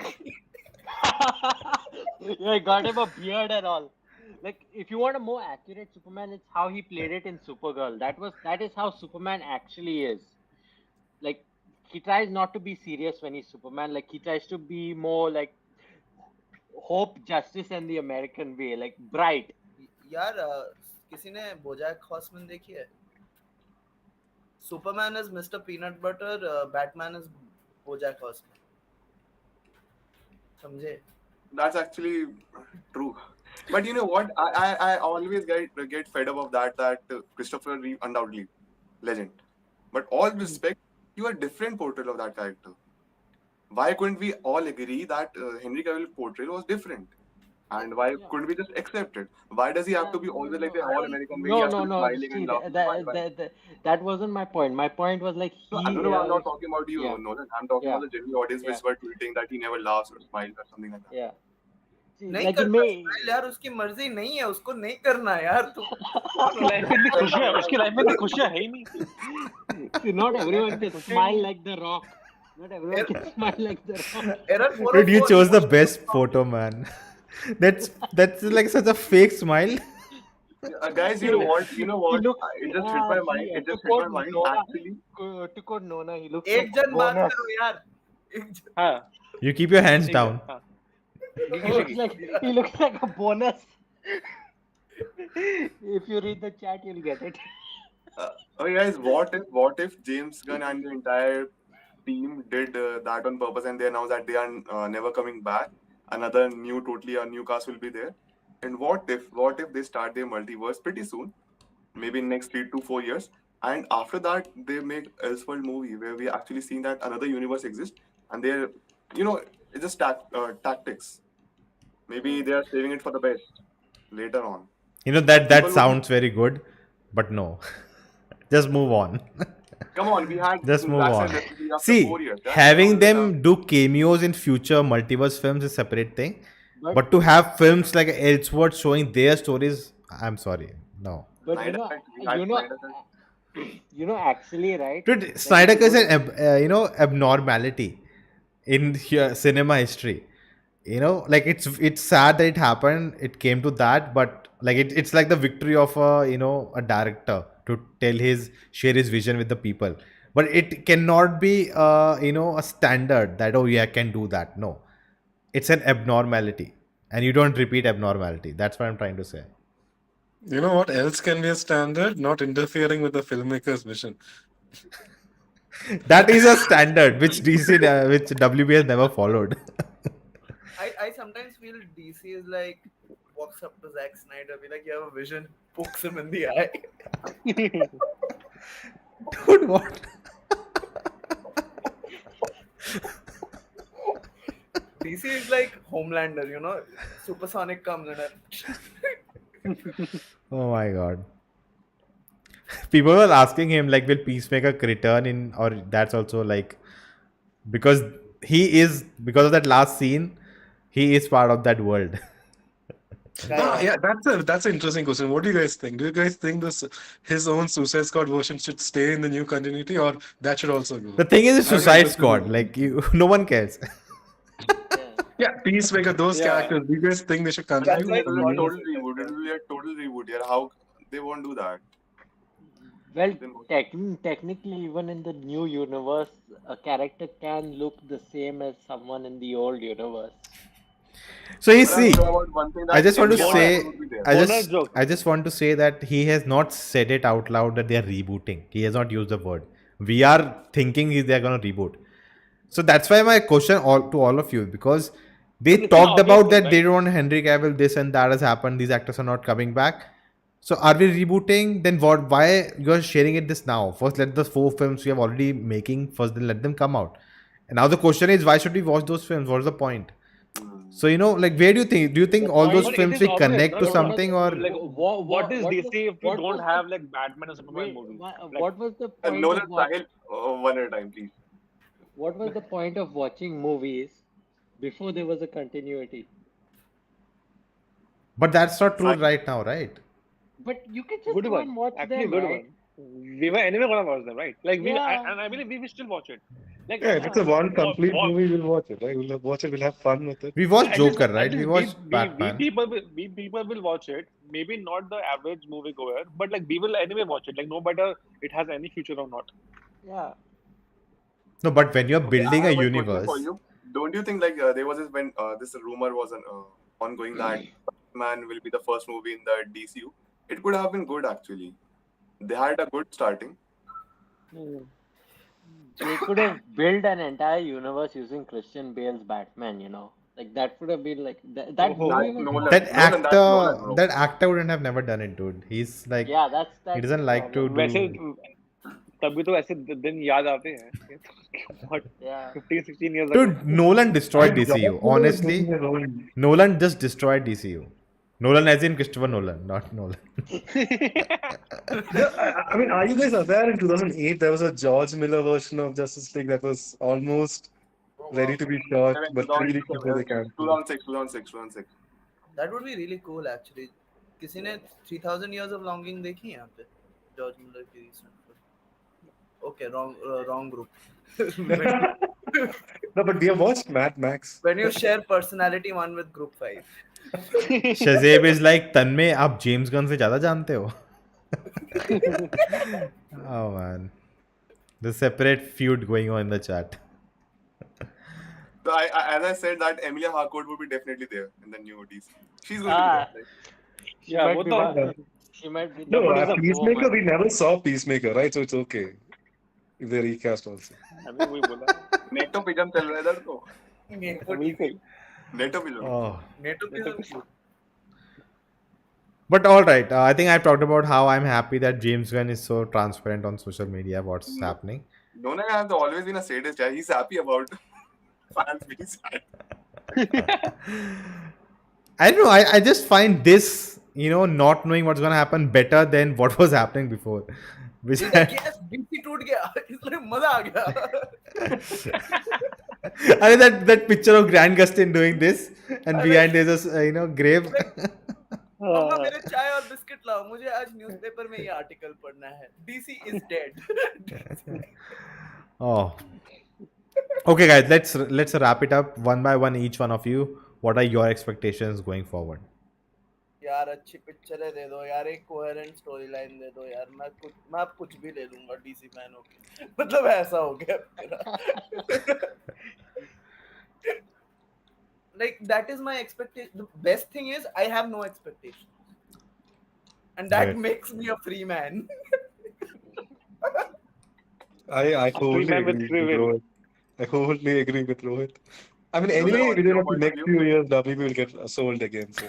yeah, got him a beard and all. Like, if you want a more accurate Superman, it's how he played it in Supergirl. That is how Superman actually is. Like, he tries not to be serious when he's Superman. Like, he tries to be more like hope, justice, and the American way. Like, bright. यार किसी ने BoJack horseman देखी है? Superman is Mr. Peanut Butter, Batman is Bojack Horseman. समझे? That's actually true. But you know what? I always get fed up of that Christopher Reeve undoubtedly legend. But all respect, you are different portrayal of that character. Why couldn't we all agree that Henry Cavill's portrayal was different? And why couldn't we just accept it? Why does he have to be always like the all-American way? He has to be smiling and laughing. That wasn't my point. My point was like No, I'm not talking about you, yeah. Nolan. I'm talking Yeah. about the general audience which were tweeting that he never laughs or smiles or something like that. yeah. See, नहीं like करना me, smile यार उसकी मर्जी नहीं है उसको नहीं करना यार तू उसकी लाइफ में इतनी खुशियां उसकी लाइफ में इतनी खुशियां है ही नहीं. see, not everyone can smile like The Rock. Not everyone can smile like The Rock. Error Dude, you chose the best photo, man. That's like such a fake smile. Guys, you know what? He looks- It just hit my mind. It just hit my mind. Actually, To quote Nona, he looks एक like जन बात bonus. करो यार एक जन हाँ, You keep your hands down. हाँ. He looks like a bonus. If you read the chat, you'll get it. oh guys, what if James Gunn and the entire team did that on purpose and they announced that they are never coming back? Totally a new cast will be there. And what if they start their multiverse pretty soon, maybe in next 3 to 4 years, and after that they make Elseworld movie where we actually seen that another universe exists, and they're it's just tactics. Maybe they are saving it for the best later on. That People sounds very good, but no. Just move on. Come on, we had Just move Black on. Sun after See, 4 years. That's having not them enough. do cameos in future multiverse films is a separate thing. But to have films like Elseworlds showing their stories, I'm sorry, no. but Snyder Cut, we had you know, Snyder Cut. actually, right? Dude, Snyder Cut is an abnormality in cinema history. Like it's sad that it happened. It came to that, but like it's like the victory of a director to share his vision with the people. But it cannot be a standard that, oh yeah, I can do that. No, it's an abnormality, and you don't repeat abnormality. That's what I'm trying to say. You know what else can be a standard? Not interfering with the filmmaker's vision. That is a standard which which WB has never followed. I sometimes feel DC is like walks up to Zack Snyder, be like, you have a vision, pokes him in the eye. Dude, what? DC is like Homelander, Supersonic comes and Oh my god. People were asking him like, will Peacemaker return in, or that's also like, because because of that last scene, he is part of that world. Yeah, that's an interesting question. What do you guys think? Do you guys think his own Suicide Squad version should stay in the new continuity, or that should also go? The thing is, it's I'm Suicide interested Squad. in- Like, no one cares. Yeah, Peacemaker, those Yeah. characters. Do you guys think they should continue? like It will be a God total reboot. It will be a total reboot. Yeah, how they won't do that? Well, Then technically, even in the new universe, a character can look the same as someone in the old universe. So you But I'm see, sure about one thing that I just want to Emilia say, Clarke would be there. Bonus joke. I just want to say that he has not said it out loud that they are rebooting. He has not used the word. We are thinking they are going to reboot. So that's why my question to all of you, because they It's an talked obvious about thing, that they right? don't want Henry Cavill, this and that has happened. These actors are not coming back. So are we rebooting? Then what? Why you are sharing it this now? First, let the 4 films we have already making first, then let them come out. And now the question is, why should we watch those films? What's the point? So like, where do you think? Do you think all those But it films is will obvious, connect no? to Because, something, or like, what is DC if we what don't was have like Batman or Superman Wait, movies? what was the point Nolan of watching? Sahil, one at a time, please. What was the point of watching movies before there was a continuity? but that's not true Sahil. right now, right? But you can just Good go one. and watch Actually, them, good right? one. We were anyway gonna watch them, right? Like Yeah. and I believe we will still watch it. Like, Yeah, if it's a one complete movie, we'll watch it, right? We'll watch it, we'll have fun with it. We watched at least- Joker, at right? We least watched we Batman. people will watch it. Maybe not the average movie goer, but like we will anyway watch it. Like no matter it has any future or not. Yeah. No, but when you're Okay, building I a have question universe, for you. Don't you think like there was this when this rumor was ongoing that Batman will be the first movie in the DCU? It could have been good actually. They had a good starting. They could have built an entire universe using Christian Bale's Batman, Like that would have been like that That's movie was Nolan. that Nolan, that's Nolan, bro. actor wouldn't have never done it, dude. He's like, yeah, that's he doesn't like to वैसे do. तभी तो ऐसे दिन याद आते हैं. What yeah. 15-16 years ago. Dude, Nolan destroyed DCU. Honestly, Nolan just destroyed DCU. Nolan as in Christopher Nolan, not Nolan. I mean, are you guys aware in 2008 there was a George Miller version of Justice League that was almost ready to be shot, but really before they canceled. 2006. That would be really cool actually. किसी ने 3000 years of longing देखी है यहाँ पे? George Miller की recent film. Okay, wrong group. No, but we have watched Mad Max. When you share personality one with group 5. Shazam is like, तन्मय आप James Gunn से ज़्यादा जानते हो? Oh man, the separate feud going on in the chat. So as I said, that Emilia Harcourt would be definitely there in the new DC. She's going Ah. to be there. Right? Yeah, might वो be तो one- She might be. No, the one of Peacemaker, woman. we never saw Peacemaker, right? So it's okay if they recast also. अभी वही बोला. Neto pigeon चल रहा है इधर तो. बिल्कुल. Neto pigeon. Oh. Nato Pizza. But all right, I think I've talked about how I'm happy that James Gunn is so transparent on social media what's happening. Nolan has always been a sadist. Yeah, he's happy about fans being sad. I don't know. I just find this, not knowing what's gonna happen better than what was happening before. Which Yes, DC टूट गया. इसलिए मजा आ गया. I mean that picture of Grant Gustin doing this, and behind there's a grave. मम्मा मेरे चाय और biscuit लाओ, मुझे आज न्यूज़पेपर में ये आर्टिकल पढ़ना है, DC is dead. Oh. Okay, guys, let's wrap it up one by one. Each one of you, what are your expectations going forward? यार अच्छी पिक्चरें दे दो यार, एक कोहेरेंट स्टोरी लाइन दे दो यार, मैं अब कुछ भी ले लूंगा DC फैन होके, मतलब ऐसा हो गया मेरा. Like that is my expectation. The best thing is I have no expectations, and that Right. makes me a free man. I totally man with agree free with will. Rohit. I totally agree with Rohit. I mean, So, anyway, what's within your the point of next view? few years, WB will get sold again. So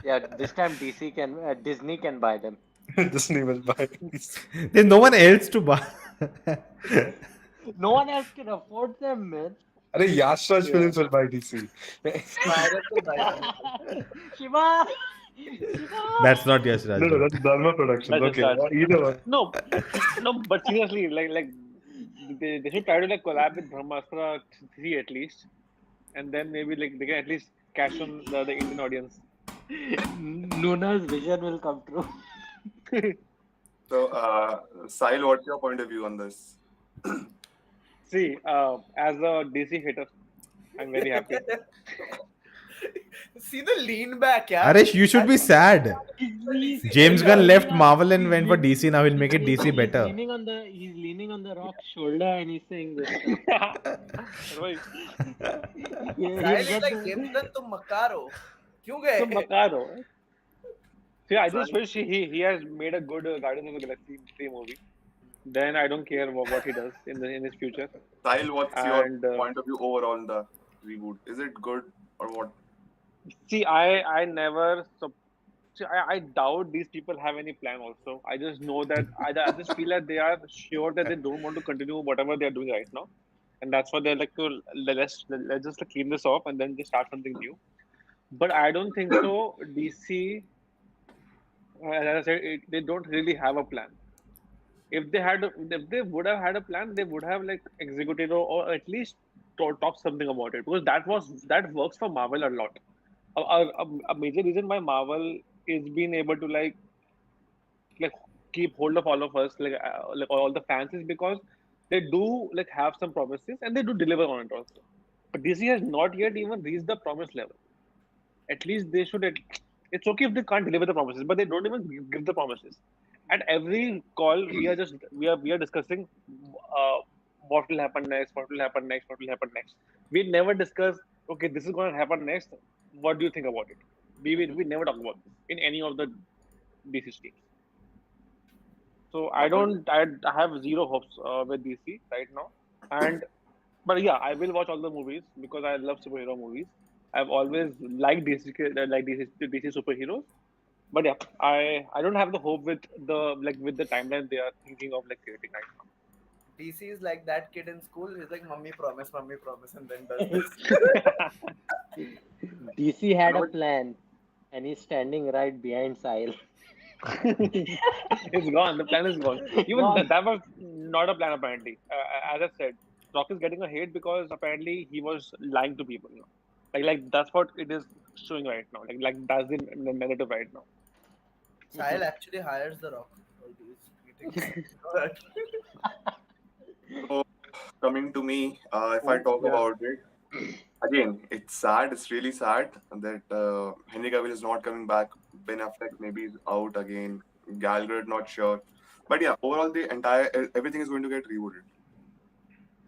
Yeah, this time Disney can buy them. Disney will buy these. There's no one else to buy. No one else can afford them, man. Arey, Yash Raj Yeah. Films will buy DC. Pirates will buy them. Shiva! Shiva! That's not Yash Raj. No, that's Dharma Productions. That's Okay, Yash Raj. either one. No, but seriously, like they should try to like collab with Brahmastra 3 at least, and then maybe like they can at least cash on the Indian audience. Nuna's vision will come true. So, Sahil, what's your point of view on this? See, as a DC hater, I'm very happy. See the lean back, yeah. Aresh, you should be sad. James Gunn left Marvel and went for DC. Now he'll make it DC better. He's leaning on the rock's shoulder and he's saying this. Right. Sahil is like, James Gunn, तुम मकार हो, क्यों गए? So Makaro. See, I just wish he has made a good Guardians of the Galaxy 3 movie. Then I don't care what he does in his future. Sahil, what's And, your point of view overall on the reboot? Is it good or what? See, I never. I doubt these people have any plan. Also, I just know that I just feel that they are sure that they don't want to continue whatever they are doing right now, and that's why they're like to let's just clean this off and then just start something new. But I don't think so. DC, as I said, they don't really have a plan. If they would have had a plan, they would have like executed or at least talked something about it, because that works for Marvel a lot. A major reason why Marvel is being able to like keep hold of all of us, like all the fans, is because they do like have some promises and they do deliver on it also. But DC has not yet even reached the promise level. At least they should. It's okay if they can't deliver the promises, but they don't even give the promises. At every call, we are discussing what will happen next, what will happen next, what will happen next. We never discuss, okay, this is going to happen next. What do you think about it? We never talk about this in any of the DC teams. So I have zero hopes with DC right now. But yeah, I will watch all the movies because I love superhero movies. I've always liked DC superheroes. But yeah, I don't have the hope with the timeline they are thinking of like creating right now. DC is like that kid in school. He's like, "Mummy promise," and then does this. DC had a plan, and he's standing right behind Sahil. It's gone. The plan is gone. Even that was not a plan apparently. As I said, Rock is getting a hate because apparently he was lying to people. You know? Like that's what it is showing right now. Like that's the narrative right now. Sahil actually hires the Rock. So, coming to me, if I talk about it, again, it's sad. It's really sad that Henry Cavill is not coming back. Ben Affleck maybe is out again. Gal Gadot, not sure. But yeah, overall, everything is going to get rebooted.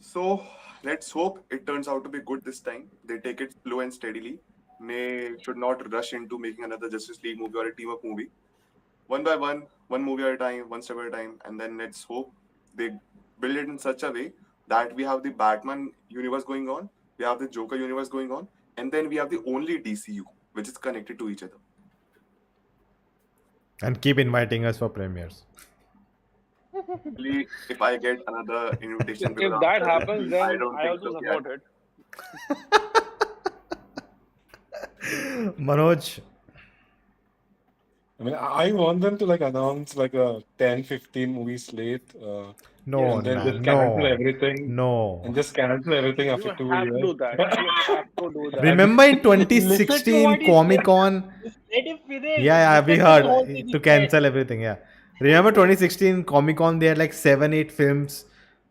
So let's hope it turns out to be good this time. They take it slow and steadily. They should not rush into making another Justice League movie or a team-up movie. One by one movie at a time, one step at a time, and then let's hope they build it in such a way that we have the Batman universe going on, we have the Joker universe going on, and then we have the only DCU which is connected to each other. And keep inviting us for premieres. Only if I get another invitation. If that happens, then I think also so, support it. Manoj, I mean, I want them to like announce like a 10, 15 movie slate, No, and then just man, cancel no, everything, no. and just cancel everything You after two have to years. do that. You have to do that. And Remember in Listen to 2016 what he said. Comic Con? Just let him finish. Yeah, yeah, we Listen to the whole heard thing he to said. cancel everything. Yeah, remember 2016 Comic Con? They had like 7, 8 films,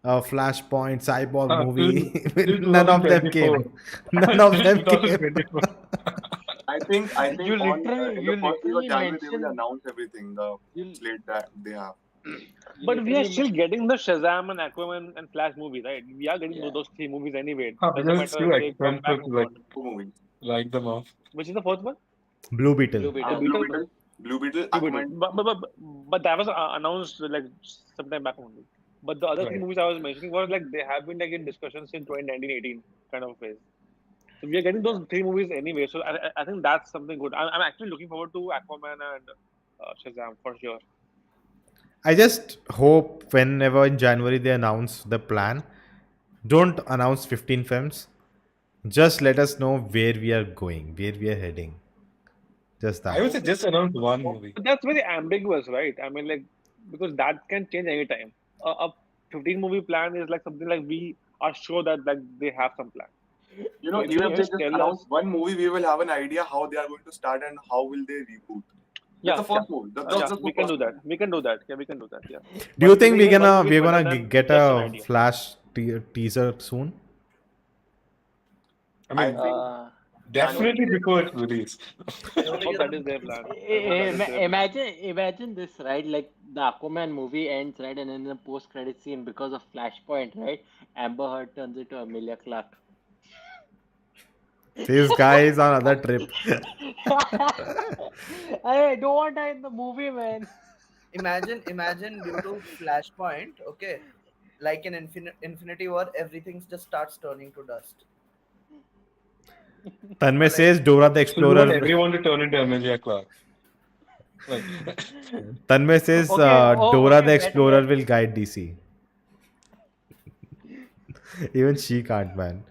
Flashpoint, Cyborg till movie. till None of them 2024. came. None of Till them came. 2024. I think You on literally, in you the first week of literally January they will mentioned. announce everything, the You, slate that they have. you But we are literally. still getting the Shazam and Aquaman and Flash movie, right? We are getting Yeah. those three movies anyway. Because Doesn't it's matter too if they come back expensive to or like not. Two movies. write them off. Which is the fourth one? Blue Beetle. Blue The Beetle. Blue Beetle. Beetle, Blue Beetle, Blue Beetle. Aquaman. But that was announced like sometime back only. But the other three Right. movies I was mentioning was like they have been like in discussion since 2019-18 kind of phase. So we are getting those three movies anyway. So I think that's something good. I'm actually looking forward to Aquaman and Shazam for sure. I just hope whenever in January they announce the plan, don't announce 15 films. Just let us know where we are going, where we are heading. Just I would that. say just announce one movie. But that's very ambiguous, right? I mean, like because that can change anytime. A 15 movie plan is like something like we are sure that like they have some plan. You So know, if even you if they just just tell announce us, one movie, we will have an idea how they are going to start and how will they reboot. yeah, That's the first movie. That's yeah, just the we can first do that. movie. We can do that. Yeah, we can do that. Yeah. Do you One think movie, we're one gonna movie is we're better gonna than get just an a idea. flash teaser soon? I I mean, think definitely before it's released. I hope that is their plan. I hope that is their plan. Imagine this, right? Like the Aquaman movie ends, right, and in the post-credit scene, because of Flashpoint, right, Amber Heard turns into Amelia Clark. This guy is on another trip. I don't want that in the movie, man. Imagine due to Flashpoint, okay, like in Infinity War, everything just starts turning to dust. Tanmay says Dora the So you want Explorer. everyone to turn into Amelia Clark. Like, Tanmay says Dora the okay, Explorer will guide DC. Even she can't, man.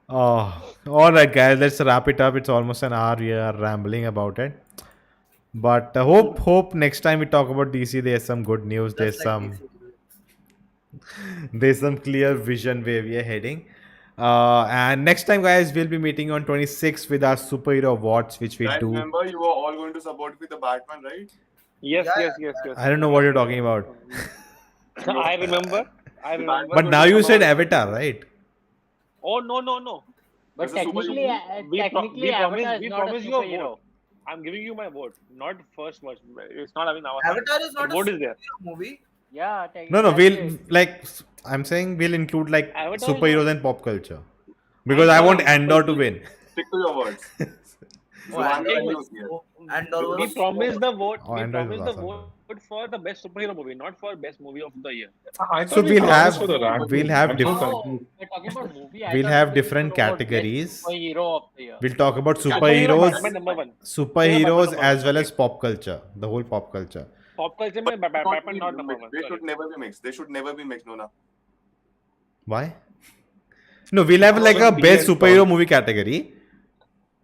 Oh, all right, guys. Let's wrap it up. It's almost an hour. We are rambling about it. But hope next time we talk about DC, there's some good news. Just like DC. There's some clear vision where we are heading. And next time, guys, we'll be meeting on 26th with our superhero awards, which we I do. remember you were all going to support with the Batman, right? Yes, Yeah, yes, yes, yes. I don't know what you're talking about. I remember. I remember. But now you said Avatar, right? Oh no, no, no. But It's a technically, superhero. We Avatar is we not a promise you a superhero. vote. I'm giving you my vote, not first much. It's not having our Avatar is not a vote is there. superhero movie. Yeah, technically. No, that's we'll it. like. I'm saying we'll include like Avatar is superheroes not- and pop culture because I want Andor to win. Stick to your words. Oh, Zohan Andor can was- use here. Andor We was promised the vote. Oh, We Andor is promised the awesome. vote for the best superhero movie, not for best movie of the year. I So thought we we'll have promised for the Rat we'll movie. have I'm so different. confused. We're talking about movie. I We'll thought have we were different talking about best categories. Superhero of the year. We'll talk about Superhero, superheroes, Batman number one. superheroes Batman as number well one. as pop culture, the whole pop culture. Pop culture But में not Batman be not number mixed. one. They Sorry. should never be mixed. They should never be mixed, Nona. Why? No, we'll have like a best superhero movie category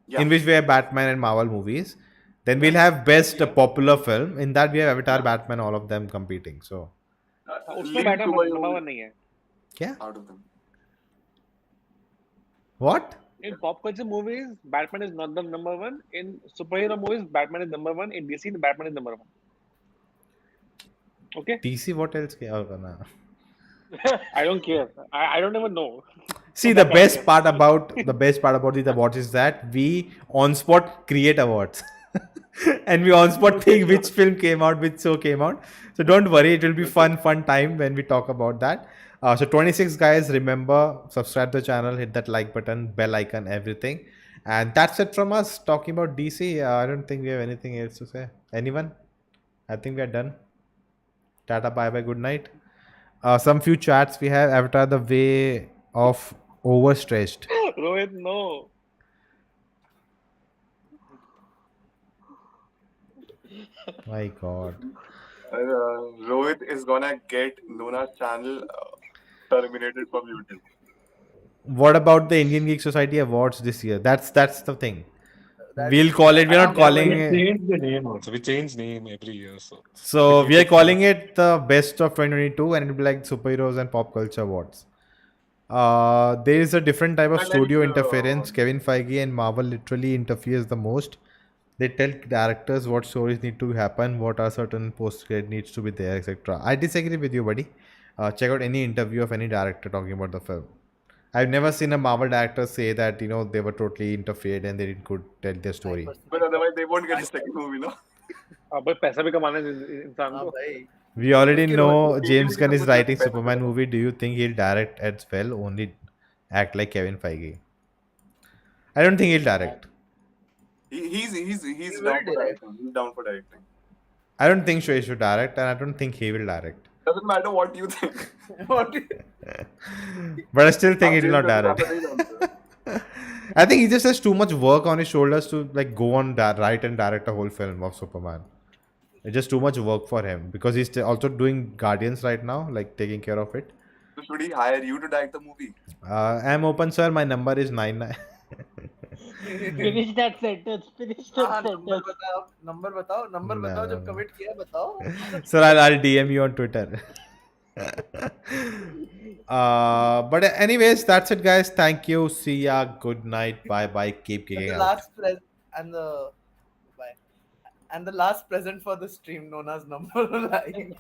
Yeah. in which we have Batman and Marvel movies. Then we'll have best popular film. In that we have Avatar, Batman, all of them competing. So उसमें Lead Batman superhero number movie one नहीं है. yeah. out of them. What? In pop culture movies, Batman is not the number one. In superhero movies, Batman is number one. In DC, Batman is number one. Okay, DC? What else? No. I don't care. I don't even know. See, the best part about these awards is that we on spot create awards, and we on spot think which film came out, which show came out. So don't worry, it will be fun time when we talk about that. So 26 guys, remember subscribe to the channel, hit that like button, bell icon, everything, and that's it from us talking about DC. I don't think we have anything else to say. Anyone? I think we are done. Tata, bye bye, good night. Some few chats we have. Avatar: The Way of Overstretched. Rohit, no. My God. Rohit is gonna get Nona's channel terminated from YouTube. What about the Indian Geek Society Awards this year? That's the thing. We'll call it. We're not calling We it. change the name also. We change name every year, so So keep we are it calling it the best of 2022, and it'll be like superheroes and pop culture awards. There is a different type of But studio interference. Kevin Feige and Marvel literally interferes the most. They tell directors what stories need to happen, what are certain post credit needs to be there, etc. I disagree with you, buddy. Check out any interview of any director talking about the film. I've never seen a Marvel director say that they were totally interfered and they didn't could tell their I story. personally but otherwise they won't get I a second movie, no? भाई पैसा भी कमाना है इंसान हाँ को. भाई We already उसकी know roti James Gunn is कुछ writing पैसा Superman देगा. movie. Do you think he'll direct as well? Only act like Kevin Feige? I don't think he'll direct. He's He will down for direct. directing. He's down for directing. I don't think Shui should direct, and I don't think he will direct. Doesn't matter what you think. What? But I still think he will not James Gunn direct. is not direct. I think he just has too much work on his shoulders to like go on write and direct a whole film of Superman. It's just too much work for him because he's also doing Guardians right now, like taking care of it. So should he hire you to direct the movie? I'm open, sir. My number is 99. Finish that sentence. Finish that हाँ sentence. Number बताओ जब No. Commit किया बताओ. Sir, I'll DM you on Twitter. But anyways, that's it, guys. Thank you. See ya. Good night. Bye bye. Keep And kicking the out. last present and the bye and the last present for the stream known as number line.